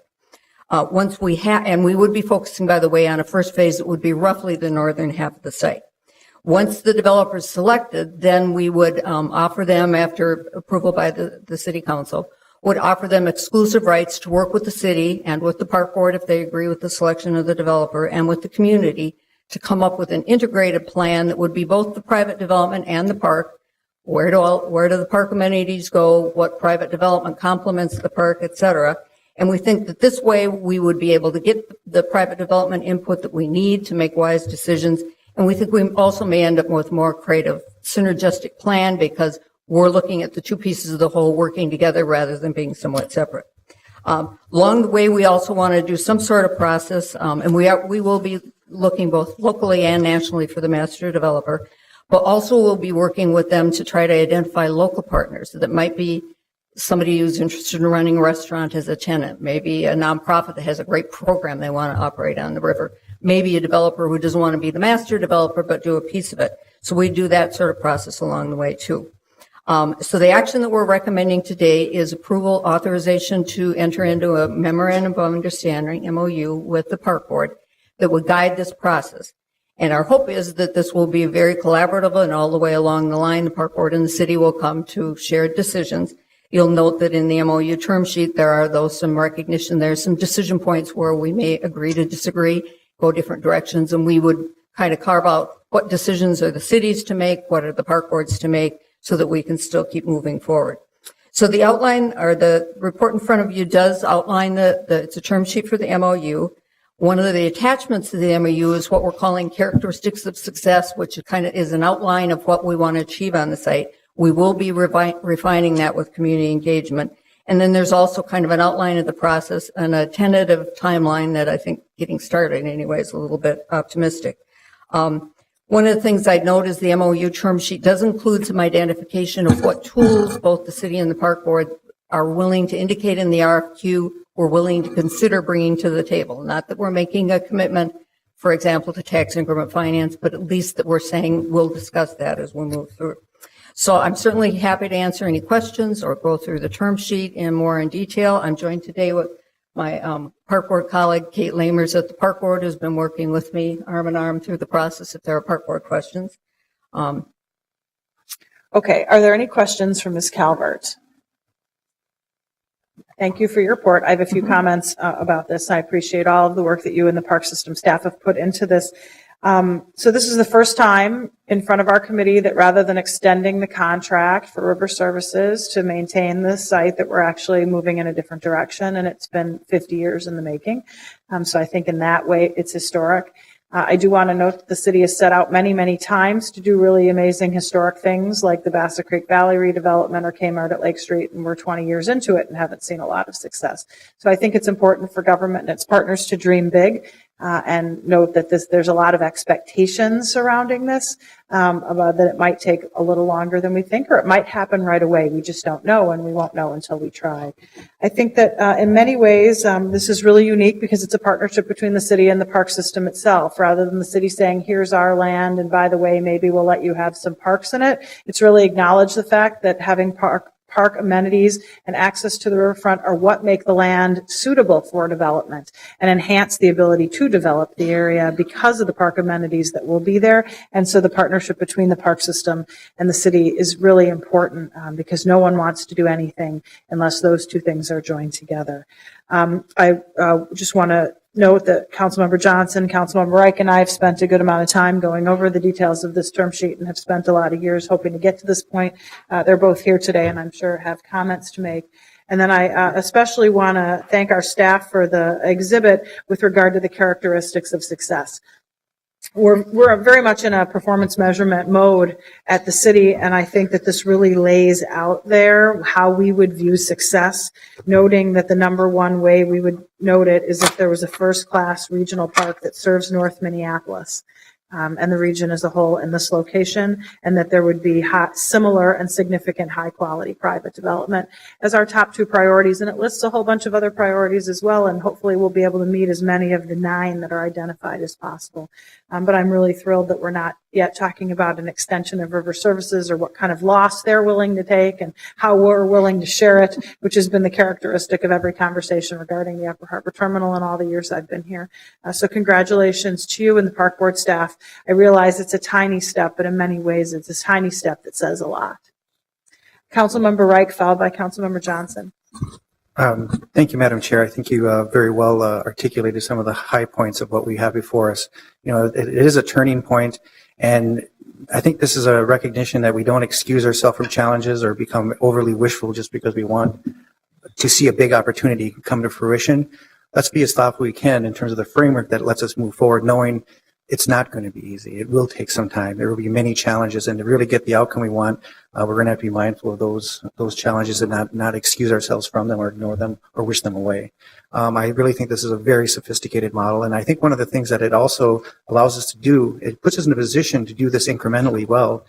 Once we have, and we would be focusing, by the way, on a first phase that would be roughly the northern half of the site. Once the developer is selected, then we would offer them, after approval by the city council, would offer them exclusive rights to work with the city and with the park board if they agree with the selection of the developer, and with the community to come up with an integrated plan that would be both the private development and the park. Where do the park amenities go? What private development complements the park, et cetera. And we think that this way we would be able to get the private development input that we need to make wise decisions. And we think we also may end up with a more creative, synergistic plan, because we're looking at the two pieces of the whole working together rather than being somewhat separate. Along the way, we also want to do some sort of process, and we will be looking both locally and nationally for the master developer, but also we'll be working with them to try to identify local partners. That might be somebody who's interested in running a restaurant as a tenant, maybe a nonprofit that has a great program they want to operate on the river, maybe a developer who doesn't want to be the master developer but do a piece of it. So we do that sort of process along the way too. So the action that we're recommending today is approval authorization to enter into a memorandum of understanding, MOU, with the park board that would guide this process. And our hope is that this will be very collaborative, and all the way along the line, the park board and the city will come to shared decisions. You'll note that in the MOU term sheet, there are some recognition, there's some decision points where we may agree to disagree, go different directions, and we would kind of carve out what decisions are the cities to make, what are the park boards to make, so that we can still keep moving forward. So the outline, or the report in front of you, does outline it's a term sheet for the MOU. One of the attachments to the MOU is what we're calling characteristics of success, which kind of is an outline of what we want to achieve on the site. We will be refining that with community engagement. And then there's also kind of an outline of the process and a tentative timeline that I think, getting started anyway, is a little bit optimistic. One of the things I'd note is the MOU term sheet does include some identification of what tools both the city and the park board are willing to indicate in the RFQ we're willing to consider bringing to the table. Not that we're making a commitment, for example, to tax increment finance, but at least that we're saying we'll discuss that as we move through. So I'm certainly happy to answer any questions or go through the term sheet more in detail. I'm joined today with my park board colleague, Kate Lamers at the park board, who's been working with me arm in arm through the process if there are park board questions. Okay, are there any questions for Ms. Calvert? Thank you for your report. I have a few comments about this. I appreciate all of the work that you and the park system staff have put into this. So this is the first time in front of our committee that, rather than extending the contract for river services to maintain this site, that we're actually moving in a different direction, and it's been 50 years in the making. So I think in that way it's historic. I do want to note that the city has set out many, many times to do really amazing historic things like the Bassett Creek Valley redevelopment or Kmart at Lake Street, and we're 20 years into it and haven't seen a lot of success. So I think it's important for government and its partners to dream big and note that there's a lot of expectations surrounding this, about that it might take a little longer than we think, or it might happen right away. We just don't know, and we won't know until we try. I think that in many ways, this is really unique because it's a partnership between the city and the park system itself, rather than the city saying, here's our land, and by the way, maybe we'll let you have some parks in it. It's really acknowledged the fact that having park amenities and access to the riverfront are what make the land suitable for development and enhance the ability to develop the area because of the park amenities that will be there. And so the partnership between the park system and the city is really important, because no one wants to do anything unless those two things are joined together. I just want to note that Councilmember Johnson, Councilmember Reich, and I have spent a good amount of time going over the details of this term sheet and have spent a lot of years hoping to get to this point. They're both here today and I'm sure have comments to make. And then I especially want to thank our staff for the exhibit with regard to the characteristics of success. We're very much in a performance measurement mode at the city, and I think that this really lays out there how we would view success, noting that the number one way we would note it is if there was a first-class regional park that serves North Minneapolis and the region as a whole in this location, and that there would be similar and significant high-quality private development as our top two priorities. And it lists a whole bunch of other priorities as well, and hopefully we'll be able to meet as many of the 9 that are identified as possible. But I'm really thrilled that we're not yet talking about an extension of river services or what kind of loss they're willing to take and how we're willing to share it, which has been the characteristic of every conversation regarding the Upper Harbor Terminal in all the years I've been here. So congratulations to you and the Park Board staff. I realize it's a tiny step, but in many ways it's a tiny step that says a lot. Councilmember Reich, followed by Councilmember Johnson. Thank you, Madam Chair. I think you very well articulated some of the high points of what we have before us. You know, it is a turning point, and I think this is a recognition that we don't excuse ourselves from challenges or become overly wishful just because we want to see a big opportunity come to fruition. Let's be as thoughtful we can in terms of the framework that lets us move forward, knowing it's not going to be easy. It will take some time. There will be many challenges, and to really get the outcome we want, we're going to have to be mindful of those challenges and not excuse ourselves from them or ignore them or wish them away. I really think this is a very sophisticated model, and I think one of the things that it also allows us to do, it puts us in a position to do this incrementally well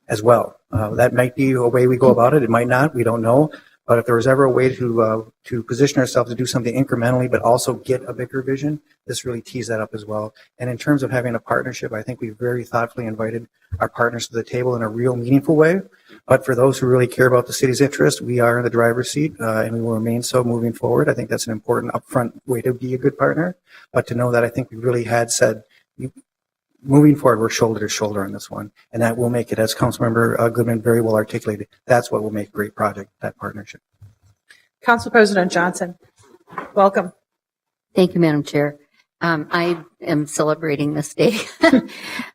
as well. That might be a way we go about it. It might not. We don't know. But if there was ever a way to position ourselves to do something incrementally, but also get a bigger vision, this really tees that up as well. And in terms of having a partnership, I think we've very thoughtfully invited our partners to the table in a real meaningful way. But for those who really care about the city's interest, we are in the driver's seat, and we will remain so moving forward. I think that's an important upfront way to be a good partner. But to know that I think we really had said, moving forward, we're shoulder to shoulder on this one, and that will make it, as Councilmember Goodman very well articulated, that's what will make a great project, that partnership. Council President Johnson, welcome. Thank you, Madam Chair. I am celebrating this day.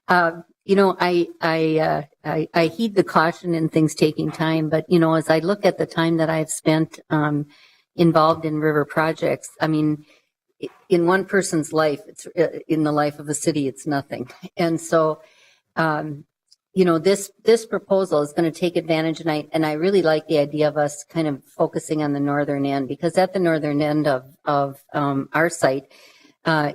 You know, I heed the caution in things taking time, but, you know, as I look at the time that I've spent involved in river projects, I mean, in one person's life, it's in the life of a city, it's nothing. And so, you know, this proposal is going to take advantage, and I really like the idea of us kind of focusing on the northern end, because at the northern end of our site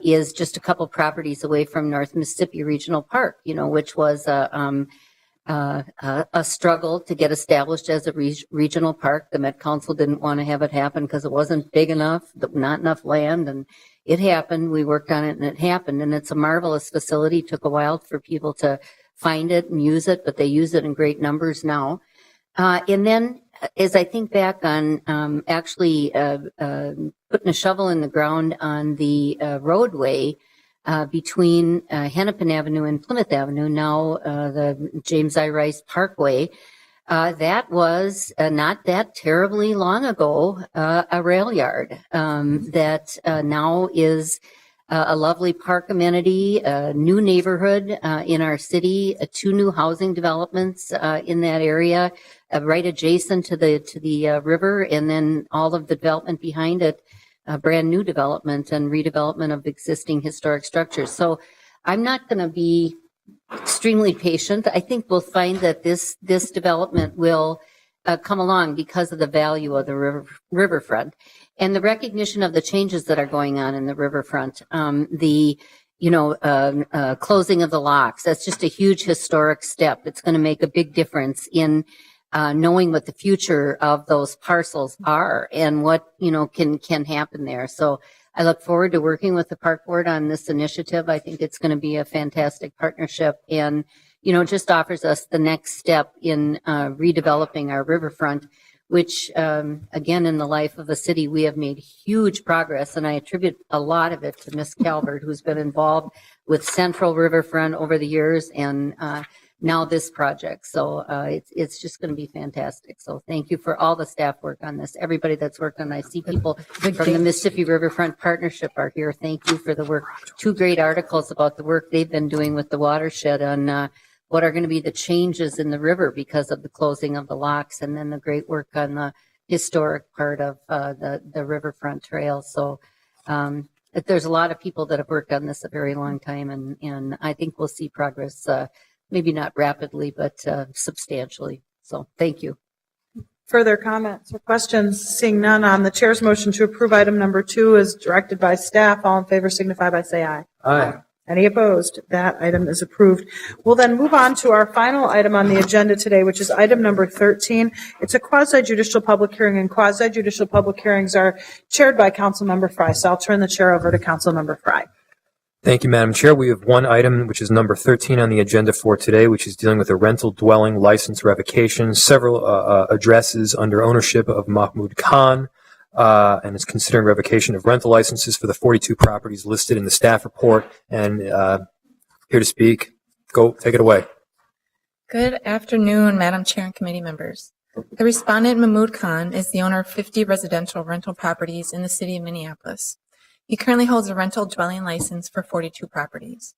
is just a couple properties away from North Mississippi Regional Park, you know, which was a struggle to get established as a regional park. The Met Council didn't want to have it happen because it wasn't big enough, not enough land, and it happened. We worked on it and it happened, and it's a marvelous facility. It took a while for people to find it and use it, but they use it in great numbers now. And then as I think back on actually putting a shovel in the ground on the roadway between Hennepin Avenue and Plymouth Avenue, now the James I. Rice Parkway, that was not that terribly long ago a rail yard that now is a lovely park amenity, a new neighborhood in our city, 2 new housing developments in that area, right adjacent to the river, and then all of the development behind it. Brand new development and redevelopment of existing historic structures. So I'm not going to be extremely patient. I think we'll find that this development will come along because of the value of the riverfront and the recognition of the changes that are going on in the riverfront. Closing of the locks. That's just a huge historic step. It's going to make a big difference in knowing what the future of those parcels are and what, can happen there. So I look forward to working with the park board on this initiative. I think it's going to be a fantastic partnership and, just offers us the next step in redeveloping our riverfront, which, again, in the life of the city, we have made huge progress. And I attribute a lot of it to Ms. Calvert, who's been involved with Central Riverfront over the years and now this project. So it's just going to be fantastic. So thank you for all the staff work on this, everybody that's worked on it. I see people from the Mississippi Riverfront Partnership are here. Thank you for the work. 2 great articles about the work they've been doing with the watershed on what are going to be the changes in the river because of the closing of the locks, and then the great work on the historic part of the riverfront trail. So there's a lot of people that have worked on this a very long time, and I think we'll see progress, maybe not rapidly, but substantially. So thank you. Further comments or questions? Seeing none, on the chair's motion to approve item number 2 is directed by staff. All in favor signify by say aye. Aye. Any opposed? That item is approved. We'll then move on to our final item on the agenda today, which is item number 13. It's a quasi-judicial public hearing, and quasi-judicial public hearings are chaired by Councilmember Fry. So I'll turn the chair over to Councilmember Fry. Thank you, Madam Chair. We have one item, which is number 13 on the agenda for today, which is dealing with a rental dwelling license revocation. Several addresses under ownership of Mahmoud Khan, and is considering revocation of rental licenses for the 42 properties listed in the staff report. And here to speak, take it away. Good afternoon, Madam Chair and committee members. The respondent, Mahmoud Khan, is the owner of 50 residential rental properties in the city of Minneapolis. He currently holds a rental dwelling license for 42 properties.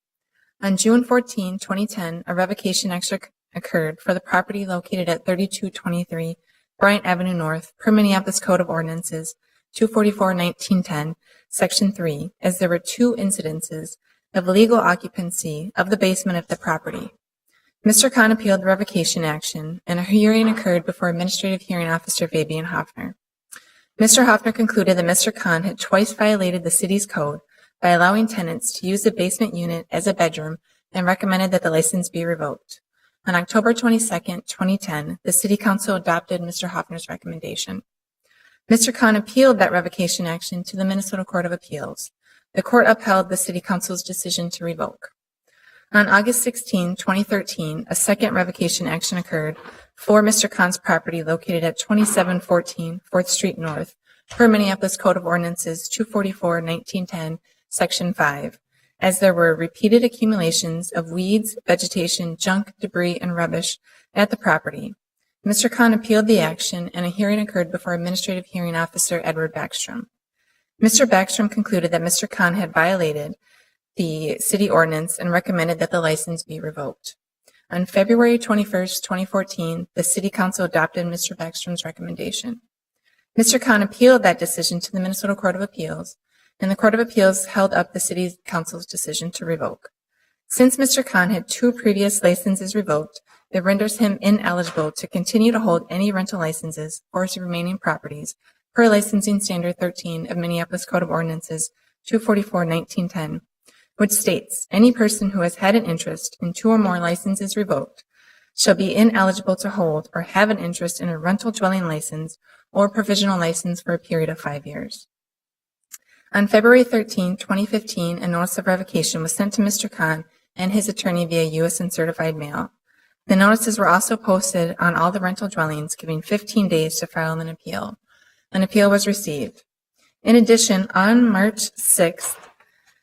On June 14, 2010, a revocation action occurred for the property located at 3223 Bryant Avenue North, per Minneapolis Code of Ordinances 244-1910, Section 3, as there were 2 incidences of illegal occupancy of the basement of the property. Mr. Khan appealed the revocation action, and a hearing occurred before Administrative Hearing Officer Fabian Hoffner. Mr. Hoffner concluded that Mr. Khan had twice violated the city's code by allowing tenants to use the basement unit as a bedroom and recommended that the license be revoked. On October 22, 2010, the City Council adopted Mr. Hoffner's recommendation. Mr. Khan appealed that revocation action to the Minnesota Court of Appeals. The court upheld the City Council's decision to revoke. On August 16, 2013, a second revocation action occurred for Mr. Khan's property located at 2714 4th Street North, per Minneapolis Code of Ordinances 244-1910, Section 5, as there were repeated accumulations of weeds, vegetation, junk, debris, and rubbish at the property. Mr. Khan appealed the action, and a hearing occurred before Administrative Hearing Officer Edward Backstrom. Mr. Backstrom concluded that Mr. Khan had violated the city ordinance and recommended that the license be revoked. On February 21, 2014, the City Council adopted Mr. Backstrom's recommendation. Mr. Khan appealed that decision to the Minnesota Court of Appeals, and the Court of Appeals held up the City Council's decision to revoke. Since Mr. Khan had 2 previous licenses revoked, it renders him ineligible to continue to hold any rental licenses for his remaining properties per Licensing Standard 13 of Minneapolis Code of Ordinances 244-1910, which states any person who has had an interest in 2 or more licenses revoked shall be ineligible to hold or have an interest in a rental dwelling license or provisional license for a period of 5 years. On February 13, 2015, a notice of revocation was sent to Mr. Khan and his attorney via U.S. and certified mail. The notices were also posted on all the rental dwellings, giving 15 days to file an appeal. An appeal was received. In addition, on March 6th,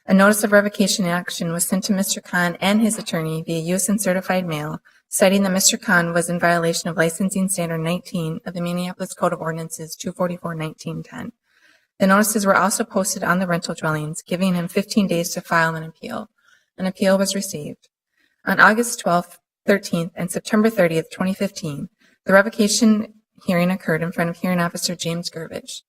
a notice of revocation action was sent to Mr. Khan and his attorney via U.S. and certified mail, citing that Mr. Khan was in violation of Licensing Standard 19 of the Minneapolis Code of Ordinances 244-1910. The notices were also posted on the rental dwellings, giving him 15 days to file an appeal. An appeal was received. On August 12th, 13th, and September 30th, 2015, the revocation hearing occurred in front of Hearing Officer James Gurbidge.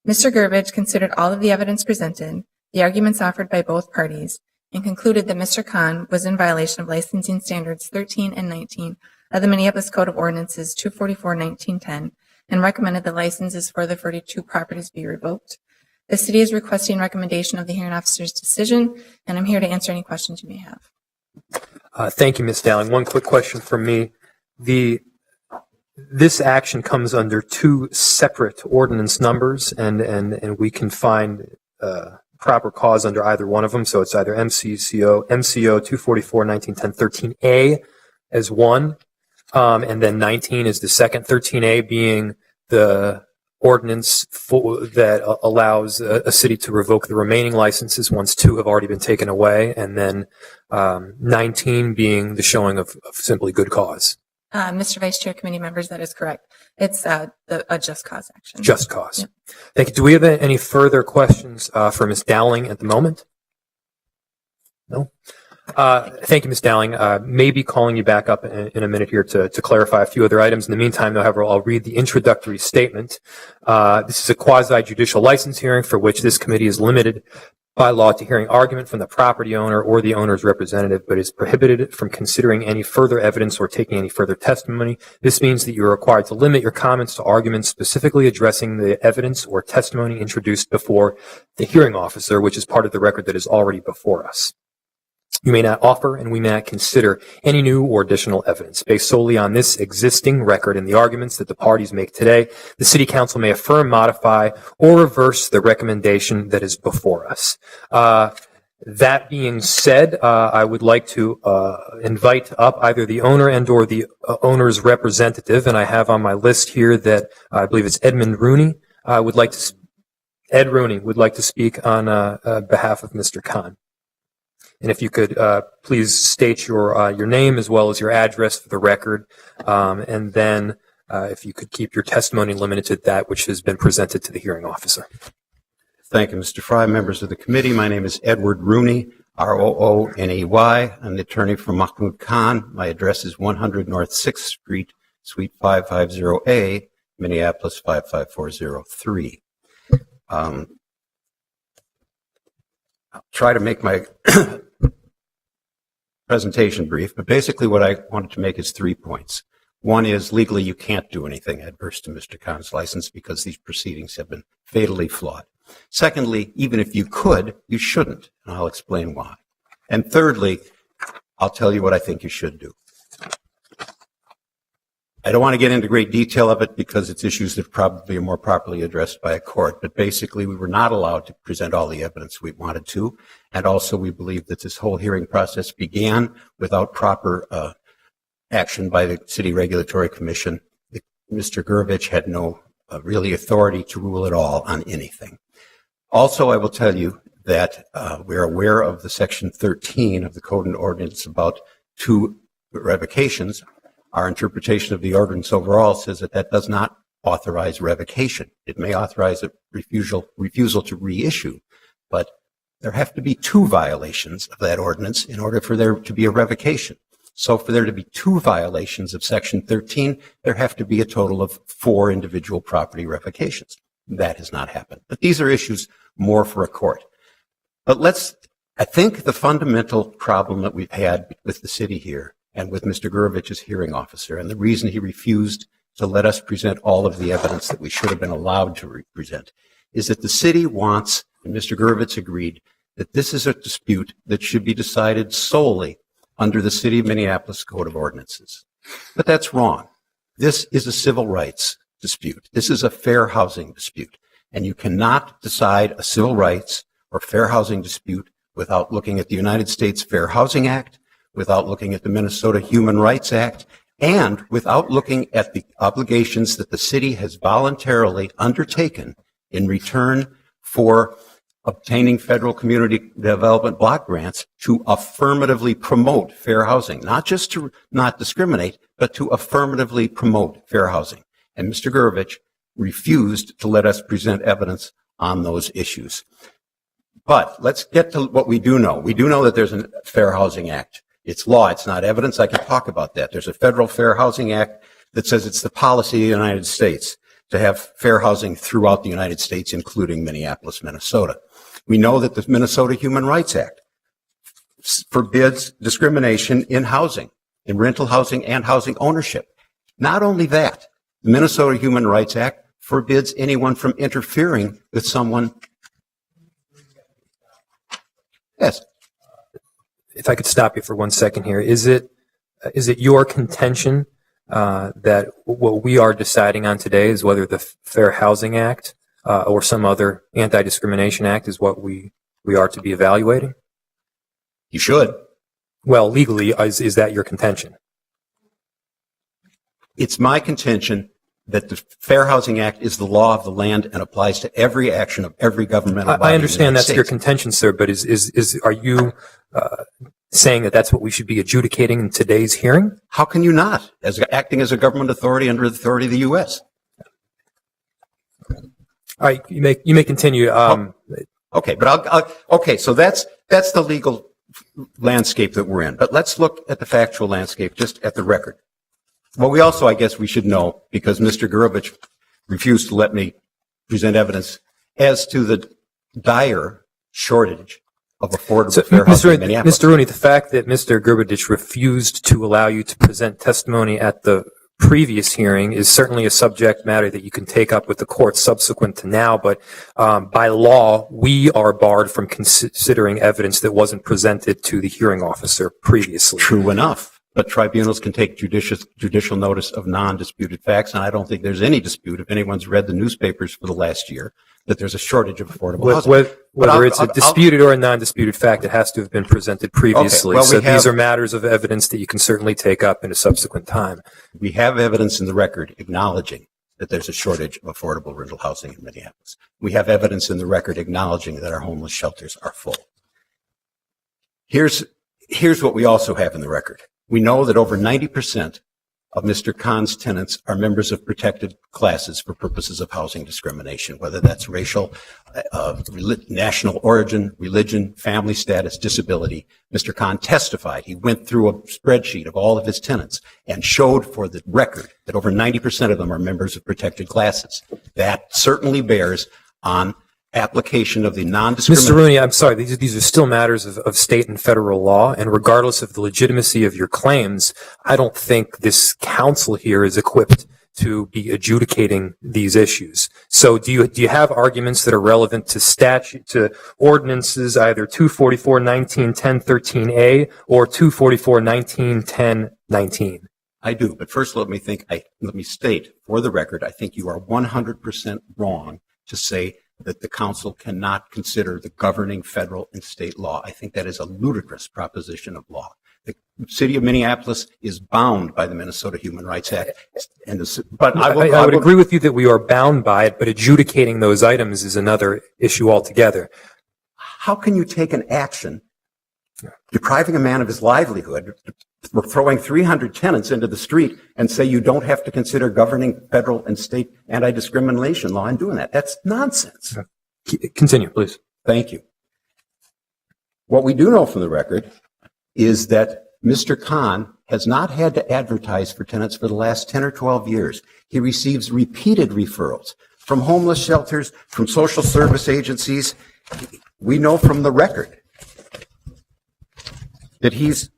Mr. Gurbidge considered all of the evidence presented, the arguments offered by both parties, and concluded that Mr. Khan was in violation of Licensing Standards 13 and 19 of the Minneapolis Code of Ordinances 244-1910 and recommended the licenses for the 42 properties be revoked. The city is requesting recommendation of the hearing officer's decision, and I'm here to answer any questions you may have. Thank you, Ms. Dowling. One quick question from me. This action comes under two separate ordinance numbers, and we can find proper cause under either one of them. So it's either MCO 244-1910-13A as one, and then 19 is the second, 13A being the ordinance that allows a city to revoke the remaining licenses once two have already been taken away, and then 19 being the showing of simply good cause. Mr. Vice Chair, committee members, that is correct. It's a just cause action. Just cause. Yep. Thank you. Do we have any further questions for Ms. Dowling at the moment? No? Thank you, Ms. Dowling. Maybe calling you back up in a minute here to clarify a few other items. In the meantime, however, I'll read the introductory statement. This is a quasi-judicial license hearing for which this committee is limited by law to hearing argument from the property owner or the owner's representative, but is prohibited from considering any further evidence or taking any further testimony. This means that you are required to limit your comments to arguments specifically addressing the evidence or testimony introduced before the hearing officer, which is part of the record that is already before us. You may not offer and we may not consider any new or additional evidence. Based solely on this existing record and the arguments that the parties make today, the City Council may affirm, modify, or reverse the recommendation that is before us. That being said, I would like to invite up either the owner and or the owner's representative, and I have on my list here that I believe it's Ed Rooney would like to speak on behalf of Mr. Khan. And if you could please state your name as well as your address for the record, and then if you could keep your testimony limited to that which has been presented to the hearing officer. Thank you, Mr. Fry. Members of the committee, my name is Edward Rooney, R-O-O-N-E-Y. I'm the attorney for Mahmoud Khan. My address is 100 North 6th Street, Suite 550A, Minneapolis 55403. I'll try to make my presentation brief, but basically what I wanted to make is 3 points. One is legally you can't do anything adverse to Mr. Khan's license because these proceedings have been fatally flawed. Secondly, even if you could, you shouldn't, and I'll explain why. And thirdly, I'll tell you what I think you should do. I don't want to get into great detail of it because it's issues that probably are more properly addressed by a court, but basically we were not allowed to present all the evidence we wanted to, and also we believe that this whole hearing process began without proper action by the City Regulatory Commission. Mr. Gurvich had no really authority to rule at all on anything. Also, I will tell you that we're aware of the Section 13 of the Code and Ordinance about 2 revocations. Our interpretation of the ordinance overall says that that does not authorize revocation. It may authorize a refusal to reissue, but there have to be 2 violations of that ordinance in order for there to be a revocation. So for there to be 2 violations of Section 13, there have to be a total of 4 individual property revocations. That has not happened. But these are issues more for a court. But I think the fundamental problem that we've had with the city here and with Mr. Gurvich's hearing officer, and the reason he refused to let us present all of the evidence that we should have been allowed to present, is that the city wants, and Mr. Gurvich agreed, that this is a dispute that should be decided solely under the City of Minneapolis Code of Ordinances. But that's wrong. This is a civil rights dispute. This is a fair housing dispute. And you cannot decide a civil rights or fair housing dispute without looking at the United States Fair Housing Act, without looking at the Minnesota Human Rights Act, and without looking at the obligations that the city has voluntarily undertaken in return for obtaining federal community development block grants to affirmatively promote fair housing, not just to not discriminate, but to affirmatively promote fair housing. And Mr. Gurvich refused to let us present evidence on those issues. But let's get to what we do know. We do know that there's a Fair Housing Act. It's law. It's not evidence. I can talk about that. There's a federal Fair Housing Act that says it's the policy of the United States to have fair housing throughout the United States, including Minneapolis, Minnesota. We know that the Minnesota Human Rights Act forbids discrimination in housing. in rental housing and housing ownership. Not only that, the Minnesota Human Rights Act forbids anyone from interfering with someone. Yes. If I could stop you for 1 second here, is it your contention that what we are deciding on today is whether the Fair Housing Act or some other anti-discrimination act is what we are to be evaluating? You should. Well, legally, is that your contention? It's my contention that the Fair Housing Act is the law of the land and applies to every action of every governmental body. I understand that's in the your United States. contention, sir, but are you saying that that's what we should be adjudicating in today's hearing? How can you not, as acting as a government authority under the authority of the U.S.? All right, you may continue. Okay, but okay, so that's the legal landscape that we're in. But let's look at the factual landscape, just at the record. Well, we also, I guess we should know, because Mr. Gurovich refused to let me present evidence as to the dire shortage of affordable fair housing in Minneapolis. Mr. Rooney, the fact that Mr. Gurovich refused to allow you to present testimony at the previous hearing is certainly a subject matter that you can take up with the court subsequent to now, but by law, we are barred from considering evidence that wasn't presented to the hearing officer previously. True enough. But tribunals can take judicial notice of non-disputed facts, and I don't think there's any dispute, if anyone's read the newspapers for the last year, that there's a shortage of affordable housing. Whether it's a disputed or a non-disputed fact, it has to have been presented previously. Okay, well, these are matters of evidence that you can certainly take up in a subsequent time. We have evidence in the record acknowledging that there's a shortage of affordable rental housing in Minneapolis. We have evidence in the record acknowledging that our homeless shelters are full. Here's what we also have in the record. We know that over 90% of Mr. Khan's tenants are members of protected classes for purposes of housing discrimination, whether that's racial, national origin, religion, family status, disability. Mr. Khan testified. He went through a spreadsheet of all of his tenants and showed for the record that over 90% of them are members of protected classes. That certainly bears on application of the non-discrimination. Mr. Rooney, I'm sorry, these are still matters of state and federal law, and regardless of the legitimacy of your claims, I don't think this council here is equipped to be adjudicating these issues. So do you have arguments that are relevant to statute, to ordinances, either 244-19-10-13A or 244-19-10-19? I do, but first let me state for the record, I think you are 100% wrong to say that the council cannot consider the governing federal and state law. I think that is a ludicrous proposition of law. The city of Minneapolis is bound by the Minnesota Human Rights Act. But I would agree with you that we are bound by it, but adjudicating those items is another issue altogether. How can you take an action depriving a man of his livelihood, throwing 300 tenants into the street, and say you don't have to consider governing federal and state anti-discrimination law in doing that? That's nonsense. Continue, please. Thank you. What we do know from the record is that Mr. Khan has not had to advertise for tenants for the last 10 or 12 years. He receives repeated referrals from homeless shelters, from social service agencies. We know from the record that he's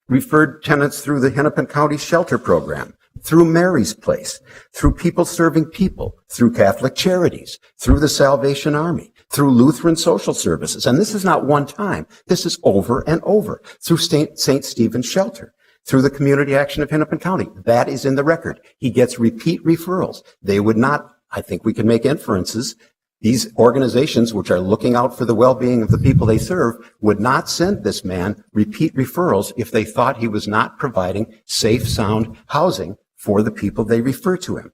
referred tenants through the Hennepin County Shelter Program, through Mary's Place, through People Serving People, through Catholic Charities, through the Salvation Army, through Lutheran Social Services. And this is not one time. This is over and over. Through St. Stephen's Shelter, through the Community Action of Hennepin County. That is in the record. He gets repeat referrals. They would not, I think we can make inferences. These organizations, which are looking out for the well-being of the people they serve, would not send this man repeat referrals if they thought he was not providing safe, sound housing for the people they refer to him.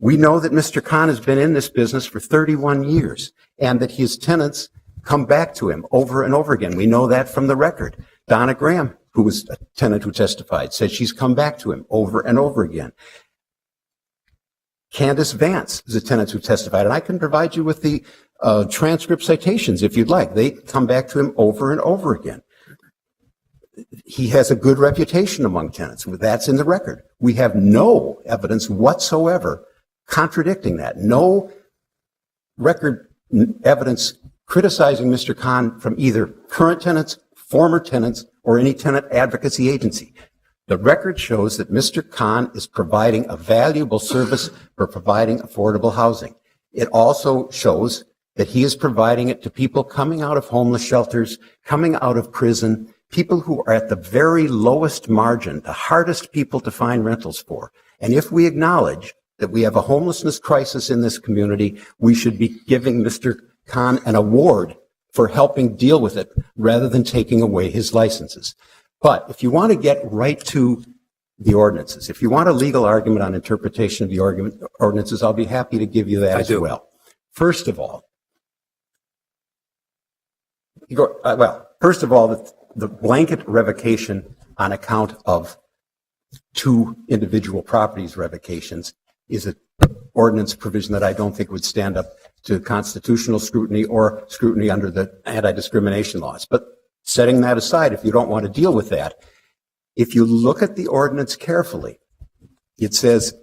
We know that Mr. Khan has been in this business for 31 years and that his tenants come back to him over and over again. We know that from the record. Donna Graham, who was a tenant who testified, said she's come back to him over and over again. Candace Vance is a tenant who testified, and I can provide you with the transcript citations if you'd like. They come back to him over and over again. He has a good reputation among tenants. That's in the record. We have no evidence whatsoever contradicting that. No record evidence criticizing Mr. Khan from either current tenants, former tenants, or any tenant advocacy agency. The record shows that Mr. Khan is providing a valuable service for providing affordable housing. It also shows that he is providing it to people coming out of homeless shelters, coming out of prison, people who are at the very lowest margin, the hardest people to find rentals for. And if we acknowledge that we have a homelessness crisis in this community, we should be giving Mr. Khan an award for helping deal with it rather than taking away his licenses. But if you want to get right to the ordinances, if you want a legal argument on interpretation of the ordinances, I'll be happy to give you that as well. First of all, the blanket revocation on account of two individual properties revocations is an ordinance provision that I don't think would stand up to constitutional scrutiny or scrutiny under the anti-discrimination laws. But setting that aside, if you don't want to deal with that, if you look at the ordinance carefully, it says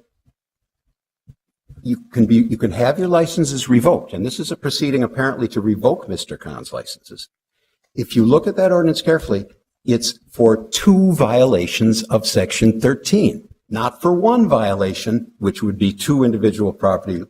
you can have your licenses revoked, and this is a proceeding apparently to revoke Mr. Khan's licenses. If you look at that ordinance carefully, it's for 2 violations of Section 13, not for 1 violation, which would be 2 individual property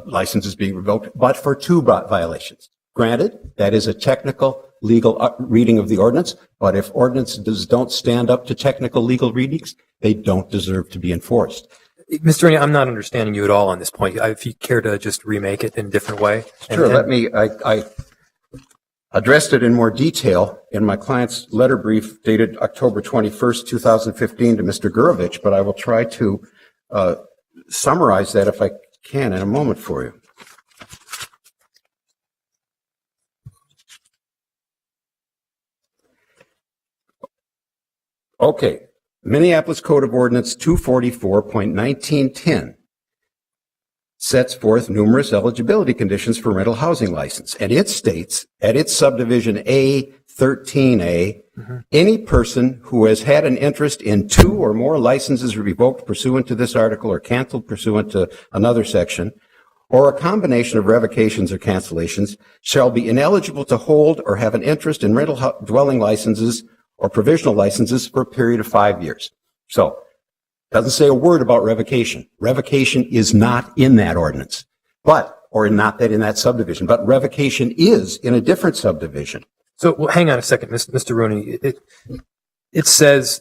licenses being revoked, but for 2 violations. Granted, that is a technical legal reading of the ordinance, but if ordinances don't stand up to technical legal readings, they don't deserve to be enforced. Mr. Rainey, I'm not understanding you at all on this point. If you care to just remake it in a different way. Sure, I addressed it in more detail in my client's letter brief dated October 21st, 2015 to Mr. Gurovich, but I will try to summarize that if I can in a moment for you. Okay, Minneapolis Code of Ordinance 244.1910 sets forth numerous eligibility conditions for rental housing license, and it states at its subdivision A13A, any person who has had an interest in 2 or more licenses revoked pursuant to this article or canceled pursuant to another section, or a combination of revocations or cancellations, shall be ineligible to hold or have an interest in rental dwelling licenses or provisional licenses for a period of 5 years. So, it doesn't say a word about revocation. Revocation is not in that ordinance, or not that in that subdivision, but revocation is in a different subdivision. So, well, hang on a second, Mr. Rooney. It says,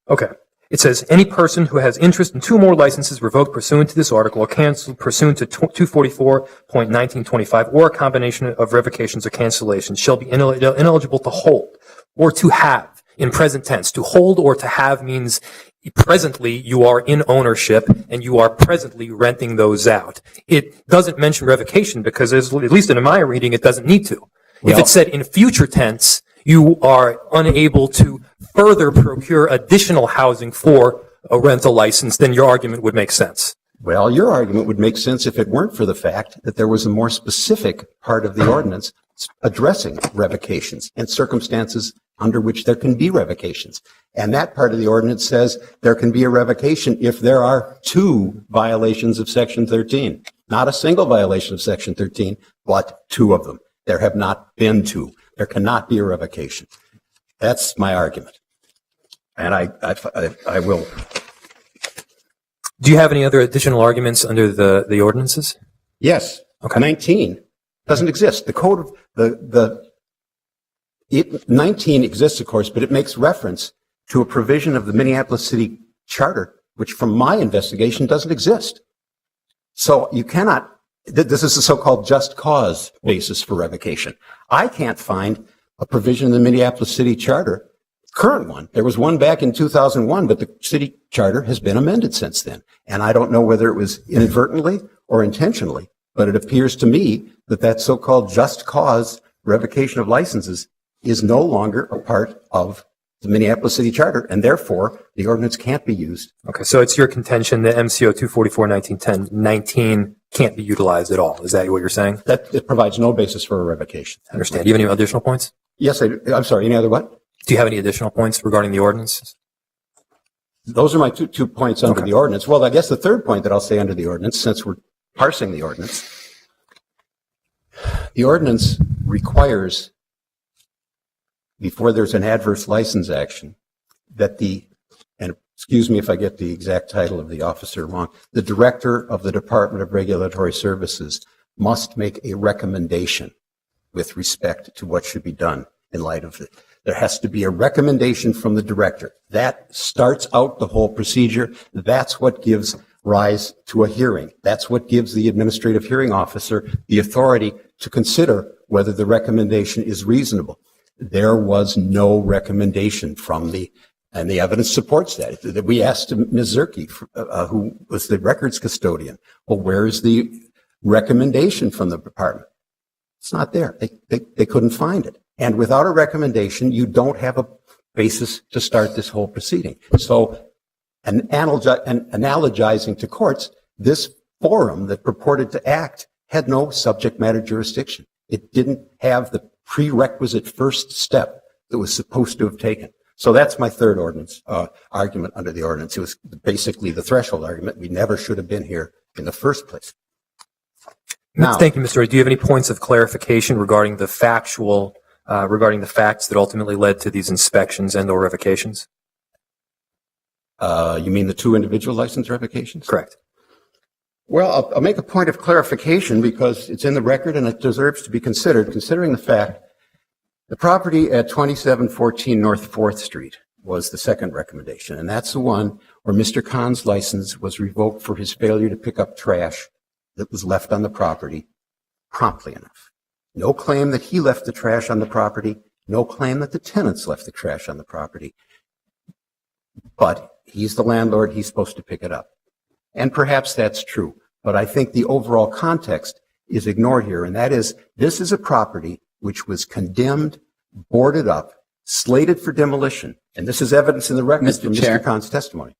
okay. It says, any person who has interest in 2 or more licenses revoked pursuant to this article or canceled pursuant to 244.1925 or a combination of revocations or cancellations shall be ineligible to hold or to have in present tense. To hold or to have means presently you are in ownership and you are presently renting those out. It doesn't mention revocation because, at least in my reading, it doesn't need to. If it said in future tense, you are unable to further procure additional housing for a rental license, then your argument would make sense. Well, your argument would make sense if it weren't for the fact that there was a more specific part of the ordinance addressing revocations and circumstances under which there can be revocations. And that part of the ordinance says there can be a revocation if there are 2 violations of Section 13. Not a single violation of Section 13, but 2 of them. There have not been 2. There cannot be a revocation. That's my argument. And I will. Do you have any other additional arguments under the ordinances? Yes. Okay. 19 doesn't exist. The code of 19 exists, of course, but it makes reference to a provision of the Minneapolis City Charter, which from my investigation doesn't exist. So you cannot, this is the so-called just cause basis for revocation. I can't find a provision in the Minneapolis City Charter, current one. There was one back in 2001, but the city charter has been amended since then. And I don't know whether it was inadvertently or intentionally, but it appears to me that that so-called just cause revocation of licenses is no longer a part of the Minneapolis City Charter, and therefore the ordinance can't be used. Okay, so it's your contention that MCO 244-1910-19 can't be utilized at all. Is that what you're saying? That it provides no basis for a revocation. I understand. Do you have any additional points? Yes, I'm sorry. Any other what? Do you have any additional points regarding the ordinance? Those are my two points under the ordinance. Well, I guess the third point that I'll say under the ordinance, since we're parsing the ordinance, The ordinance requires, before there's an adverse license action, that and excuse me if I get the exact title of the officer wrong, the director of the Department of Regulatory Services must make a recommendation with respect to what should be done in light of it. There has to be a recommendation from the director. That starts out the whole procedure. That's what gives rise to a hearing. That's what gives the administrative hearing officer the authority to consider whether the recommendation is reasonable. There was no recommendation from and the evidence supports that. We asked Ms. Zerke, who was the records custodian, well, where is the recommendation from the department? It's not there. They couldn't find it. And without a recommendation, you don't have a basis to start this whole proceeding. So, analogizing to courts, this forum that purported to act had no subject matter jurisdiction. It didn't have the prerequisite first step that was supposed to have taken. So that's my third ordinance argument under the ordinance. It was basically the threshold argument. We never should have been here in the first place. Now, thank you, Mr. Ray. Do you have any points of clarification regarding the facts that ultimately led to these inspections and/or revocations? You mean the two individual license revocations? Correct. Well, I'll make a point of clarification because it's in the record and it deserves to be considered, considering the fact the property at 2714 North 4th Street was the second recommendation, and that's the one where Mr. Khan's license was revoked for his failure to pick up trash that was left on the property promptly enough. No claim that he left the trash on the property, no claim that the tenants left the trash on the property. But he's the landlord, he's supposed to pick it up. And perhaps that's true, but I think the overall context is ignored here, and that is, this is a property which was condemned, boarded up, slated for demolition, and this is evidence in the record from Mr. Khan's testimony.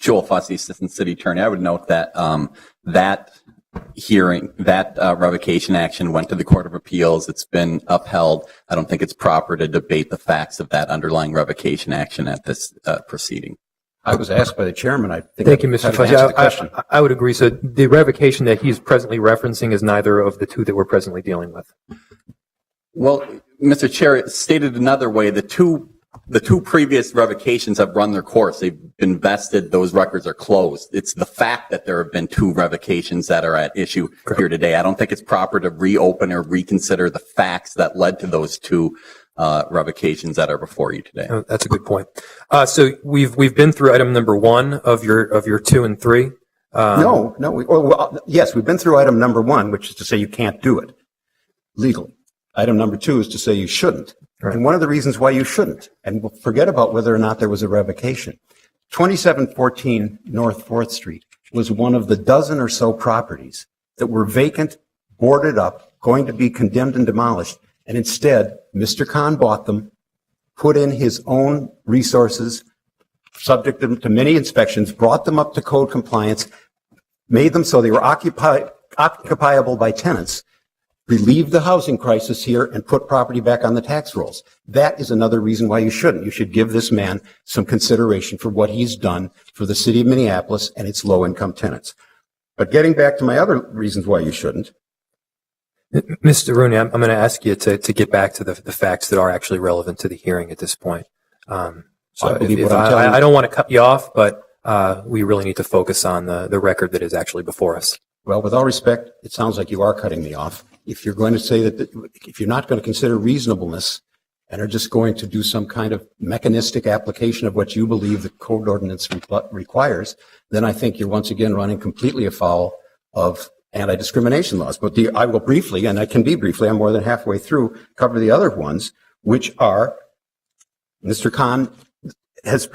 Joel Fussy, Assistant City Attorney. I would note that that hearing, that revocation action went to the Court of Appeals. It's been upheld. I don't think it's proper to debate the facts of that underlying revocation action at this proceeding. I was asked by the chairman. Thank you, Mr. Fussy. I would agree. So the revocation that he's presently referencing is neither of the two that we're presently dealing with. Well, Mr. Chair, stated another way, the two previous revocations have run their course. They've been vested. Those records are closed. It's the fact that there have been two revocations that are at issue here today. I don't think it's proper to reopen or reconsider the facts that led to those two revocations that are before you today. Oh, that's a good point. So we've been through item number 1 of your 2 and 3. Yes, we've been through item number 1, which is to say you can't do it legally. Item number 2 is to say you shouldn't. Right. And one of the reasons why you shouldn't, and we'll forget about whether or not there was a revocation. 2714 North 4th Street was one of the dozen or so properties that were vacant, boarded up, going to be condemned and demolished. And instead, Mr. Khan bought them, put in his own resources, subject them to many inspections, brought them up to code compliance, made them so they were occupiable by tenants, relieved the housing crisis here, and put property back on the tax rolls. That is another reason why you shouldn't. You should give this man some consideration for what he's done for the city of Minneapolis and its low-income tenants. But getting back to my other reasons why you shouldn't. Mr. Rooney, I'm going to ask you to get back to the facts that are actually relevant to the hearing at this point. I don't want to cut you off, but we really need to focus on the record that is actually before us. Well, with all respect, it sounds like you are cutting me off. If you're going to say that, if you're not going to consider reasonableness and are just going to do some kind of mechanistic application of what you believe the code ordinance requires, then I think you're once again running completely afoul of anti-discrimination laws. But I will briefly, and I can be briefly, I'm more than halfway through, cover the other ones, which are Mr. Khan has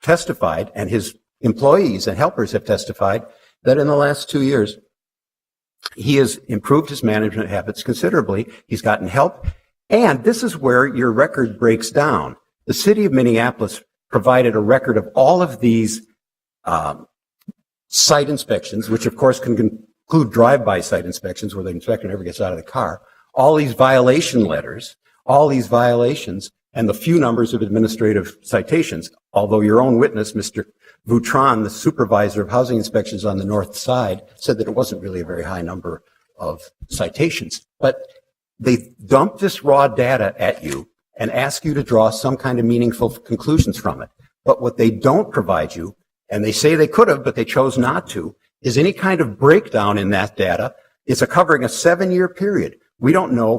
testified, and his employees and helpers have testified, that in the last 2 years, he has improved his management habits considerably. He's gotten help. And this is where your record breaks down. The city of Minneapolis provided a record of all of these site inspections, which of course can include drive-by site inspections where the inspector never gets out of the car, all these violation letters, all these violations, and the few numbers of administrative citations, although your own witness, Mr. Voutron, the supervisor of housing inspections on the north side, said that it wasn't really a very high number of citations. But they dump this raw data at you and ask you to draw some kind of meaningful conclusions from it. But what they don't provide you, and they say they could have, but they chose not to, is any kind of breakdown in that data. It's covering a 7-year period. We don't know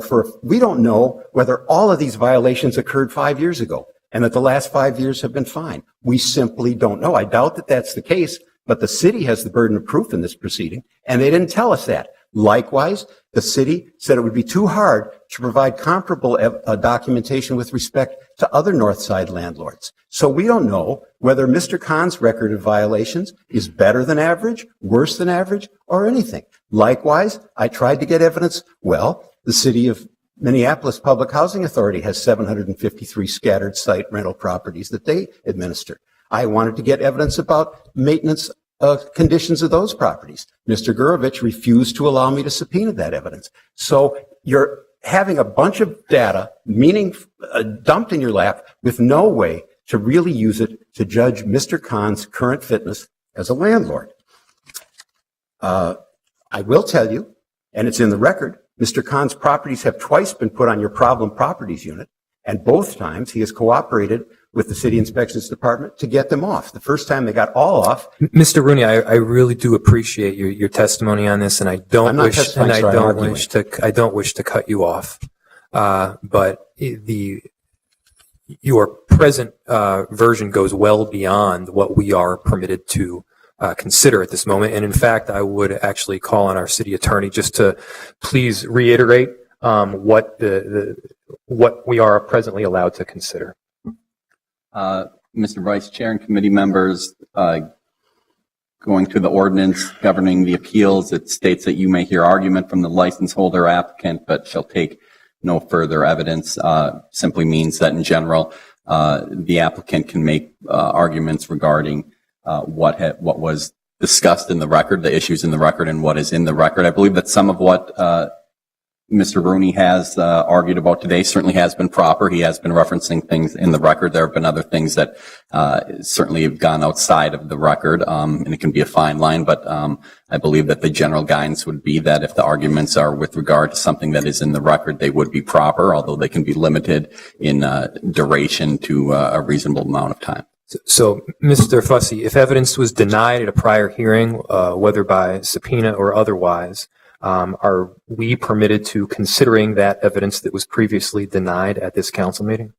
whether all of these violations occurred 5 years ago and that the last 5 years have been fine. We simply don't know. I doubt that that's the case, but the city has the burden of proof in this proceeding, and they didn't tell us that. Likewise, the city said it would be too hard to provide comparable documentation with respect to other North Side landlords. So we don't know whether Mr. Khan's record of violations is better than average, worse than average, or anything. Likewise, I tried to get evidence. Well, the city of Minneapolis Public Housing Authority has 753 scattered site rental properties that they administer. I wanted to get evidence about maintenance conditions of those properties. Mr. Gurovich refused to allow me to subpoena that evidence. So you're having a bunch of data, dumped in your lap with no way to really use it to judge Mr. Khan's current fitness as a landlord. I will tell you, and it's in the record, Mr. Khan's properties have twice been put on your problem properties unit, and both times he has cooperated with the city inspections department to get them off. The first time they got all off. Mr. Rooney, I really do appreciate your testimony on this, and I don't wish to cut you off. But your present version goes well beyond what we are permitted to consider at this moment. And in fact, I would actually call on our city attorney just to please reiterate what we are presently allowed to consider. Mr. Vice Chair and committee members, going to the ordinance governing the appeals, it states that you may hear argument from the license holder applicant, but shall take no further evidence. Simply means that in general, the applicant can make arguments regarding what was discussed in the record, the issues in the record, and what is in the record. I believe that some of what Mr. Rooney has argued about today certainly has been proper. He has been referencing things in the record. There have been other things that certainly have gone outside of the record, and it can be a fine line, but I believe that the general guidance would be that if the arguments are with regard to something that is in the record, they would be proper, although they can be limited in duration to a reasonable amount of time. So, Mr. Fussy, if evidence was denied at a prior hearing, whether by subpoena or otherwise, are we permitted to considering that evidence that was previously denied at this council meeting?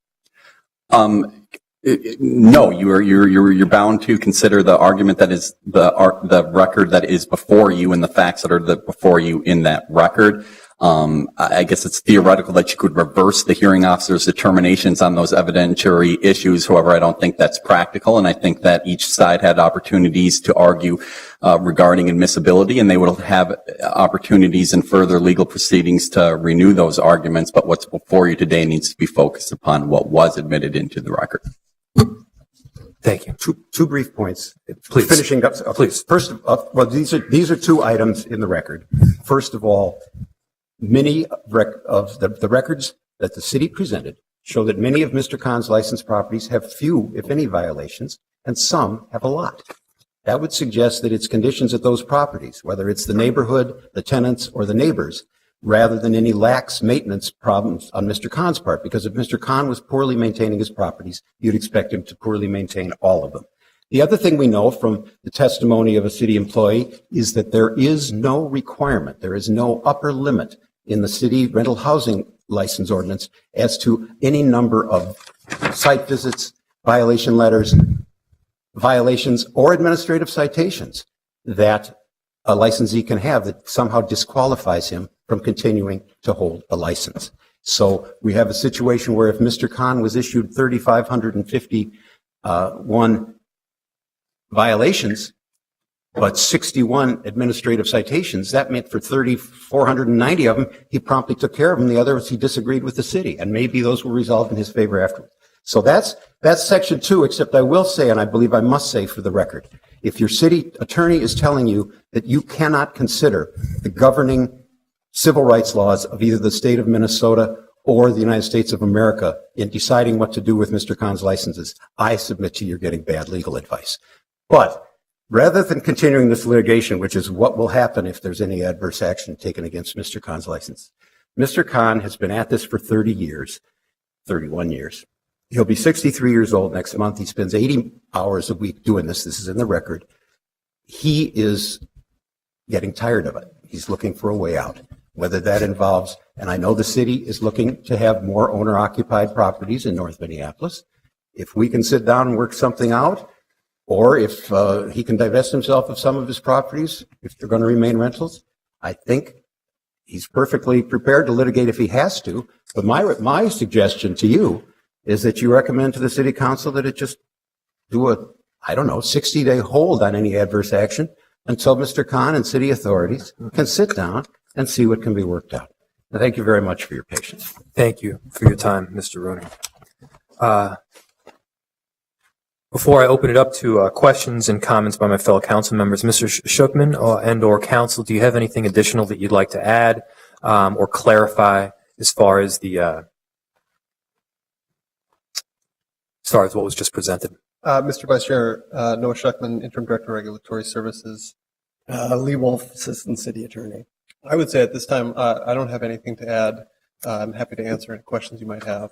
No, you're bound to consider the argument that is the record that is before you and the facts that are before you in that record. I guess it's theoretical that you could reverse the hearing officer's determinations on those evidentiary issues. However, I don't think that's practical, and I think that each side had opportunities to argue regarding admissibility, and they will have opportunities in further legal proceedings to renew those arguments. But what's before you today needs to be focused upon what was admitted into the record. Thank you. Two brief points. Please. Finishing up. Please. First, well, these are two items in the record. First of all, many of the records that the city presented show that many of Mr. Khan's licensed properties have few, if any, violations, and some have a lot. That would suggest that it's conditions at those properties, whether it's the neighborhood, the tenants, or the neighbors, rather than any lax maintenance problems on Mr. Khan's part. Because if Mr. Khan was poorly maintaining his properties, you'd expect him to poorly maintain all of them. The other thing we know from the testimony of a city employee is that there is no requirement, there is no upper limit in the city rental housing license ordinance as to any number of site visits, violation letters, violations, or administrative citations that a licensee can have that somehow disqualifies him from continuing to hold a license. So we have a situation where if Mr. Khan was issued 3,551 violations, but 61 administrative citations, that meant for 3,490 of them, he promptly took care of them. The others, he disagreed with the city, and maybe those were resolved in his favor afterwards. So that's section 2, except I will say, and I believe I must say for the record, if your city attorney is telling you that you cannot consider the governing civil rights laws of either the state of Minnesota or the United States of America in deciding what to do with Mr. Khan's licenses, I submit to you you're getting bad legal advice. But Rather than continuing this litigation, which is what will happen if there's any adverse action taken against Mr. Khan's license, Mr. Khan has been at this for 30 years, 31 years. He'll be 63 years old next month. He spends 80 hours a week doing this. This is in the record. He is getting tired of it. He's looking for a way out, whether that involves, and I know the city is looking to have more owner-occupied properties in North Minneapolis. If we can sit down and work something out, or if he can divest himself of some of his properties, if they're going to remain rentals, I think he's perfectly prepared to litigate if he has to. But my suggestion to you is that you recommend to the city council that it just do a, 60-day hold on any adverse action until Mr. Khan and city authorities can sit down and see what can be worked out. And thank you very much for your patience. Thank you for your time, Mr. Rooney. Before I open it up to questions and comments by my fellow council members, Mr. Shookman and/or council, do you have anything additional that you'd like to add or clarify as far as what was just presented? Mr. Vice Chair, Noah Shuckman, Interim Director of Regulatory Services. Lee Wolf, Assistant City Attorney. I would say at this time, I don't have anything to add. I'm happy to answer any questions you might have.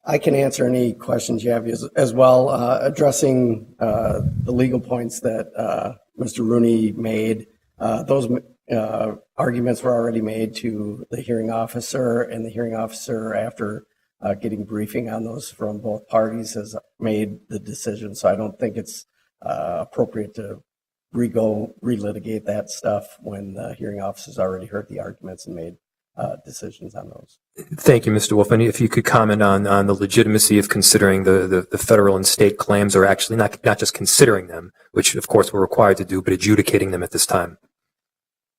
I can answer any questions you have as well, addressing the legal points that Mr. Rooney made. Those arguments were already made to the hearing officer, and the hearing officer, after getting briefing on those from both parties, has made the decision. So I don't think it's appropriate to relitigate that stuff when the hearing officer's already heard the arguments and made decisions on those. Thank you, Mr. Wolf. And if you could comment on the legitimacy of considering the federal and state claims, or actually not just considering them, which of course we're required to do, but adjudicating them at this time.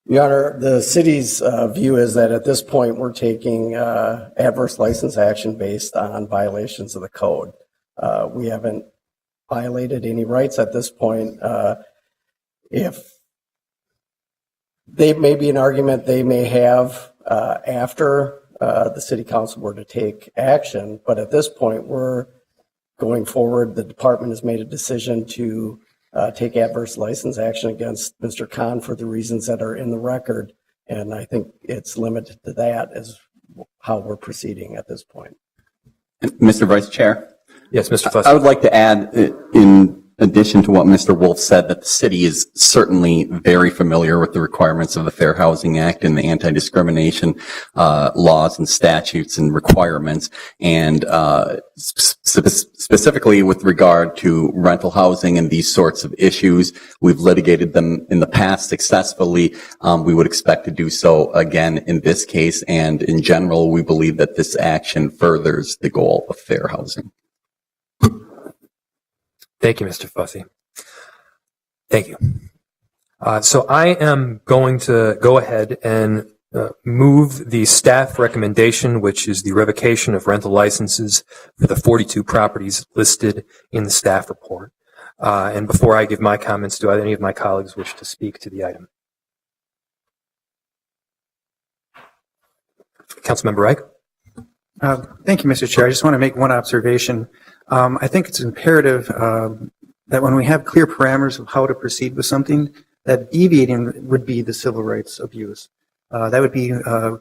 Your Honor, the city's view is that at this point we're taking adverse license action based on violations of the code. We haven't violated any rights at this point. If they may be an argument they may have after the city council were to take action, but at this point we're going forward. The department has made a decision to take adverse license action against Mr. Khan for the reasons that are in the record, and I think it's limited to that as how we're proceeding at this point. Mr. Vice Chair? Yes, Mr. Fuss. I would like to add, in addition to what Mr. Wolf said, that the city is certainly very familiar with the requirements of the Fair Housing Act and the anti-discrimination laws and statutes and requirements, and specifically with regard to rental housing and these sorts of issues. We've litigated them in the past successfully. We would expect to do so again in this case, and in general, we believe that this action furthers the goal of fair housing. Thank you, Mr. Fussy. Thank you. So I am going to go ahead and move the staff recommendation, which is the revocation of rental licenses for the 42 properties listed in the staff report. And before I give my comments, do any of my colleagues wish to speak to the item? Councilmember Reich? Thank you, Mr. Chair. I just want to make one observation. I think it's imperative that when we have clear parameters of how to proceed with something, that deviating would be the civil rights abuse. That would be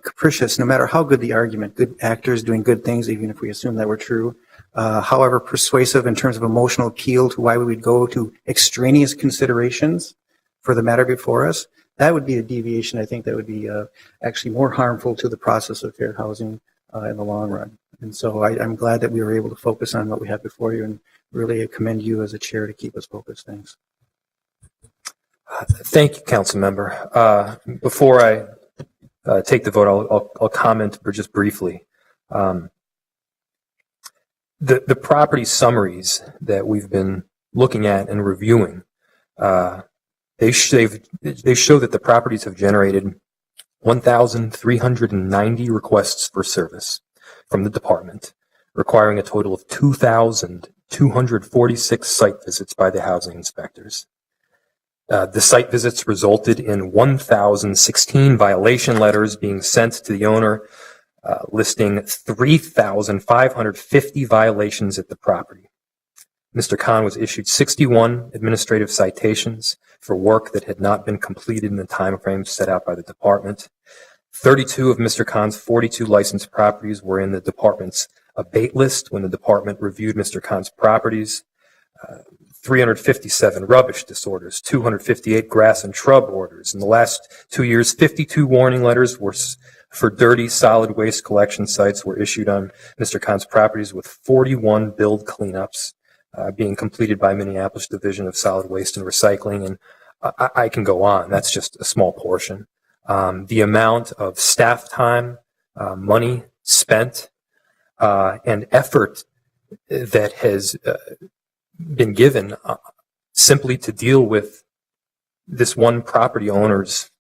capricious, no matter how good the argument, good actors doing good things, even if we assume that were true. However persuasive in terms of emotional appeal to why we would go to extraneous considerations for the matter before us, that would be a deviation. I think that would be actually more harmful to the process of fair housing in the long run. And so I'm glad that we were able to focus on what we had before you, and really commend you as a chair to keep us focused. Thanks. Thank you, Council Member. Before I take the vote, I'll comment just briefly. The property summaries that we've been looking at and reviewing, they show that the properties have generated 1,390 requests for service from the department, requiring a total of 2,246 site visits by the housing inspectors. The site visits resulted in 1,016 violation letters being sent to the owner, listing 3,550 violations at the property. Mr. Khan was issued 61 administrative citations for work that had not been completed in the time frame set out by the department. 32 of Mr. Khan's 42 licensed properties were in the department's abate list when the department reviewed Mr. Khan's properties. 357 rubbish disorders, 258 grass and shrub orders. In the last 2 years, 52 warning letters were for dirty solid waste collection sites were issued on Mr. Khan's properties, with 41 build cleanups being completed by Minneapolis Division of Solid Waste and Recycling. And I can go on. That's just a small portion. The amount of staff time, money spent, and effort that has been given simply to deal with this one property owner's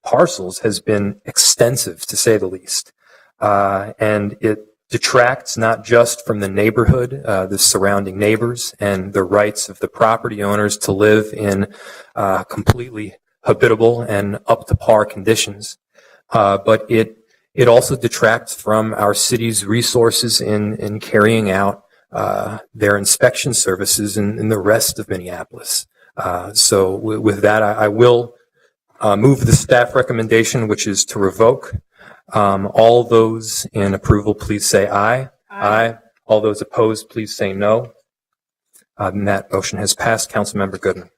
parcels has been extensive, to say the least. And it detracts not just from the neighborhood, the surrounding neighbors, and the rights of the property owners to live in completely habitable and up to par conditions, but it also detracts from our city's resources in carrying out their inspection services in the rest of Minneapolis. So with that, I will move the staff recommendation, which is to revoke. All those in approval, please say aye. Aye. All those opposed, please say no. And that motion has passed. Councilmember Goodman.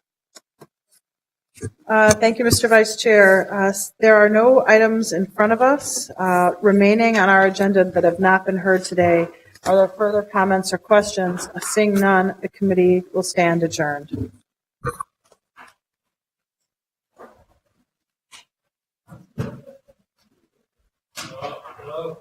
Thank you, Mr. Vice Chair. There are no items in front of us remaining on our agenda that have not been heard today. Are there further comments or questions? Seeing none, the committee will stand adjourned. Hello.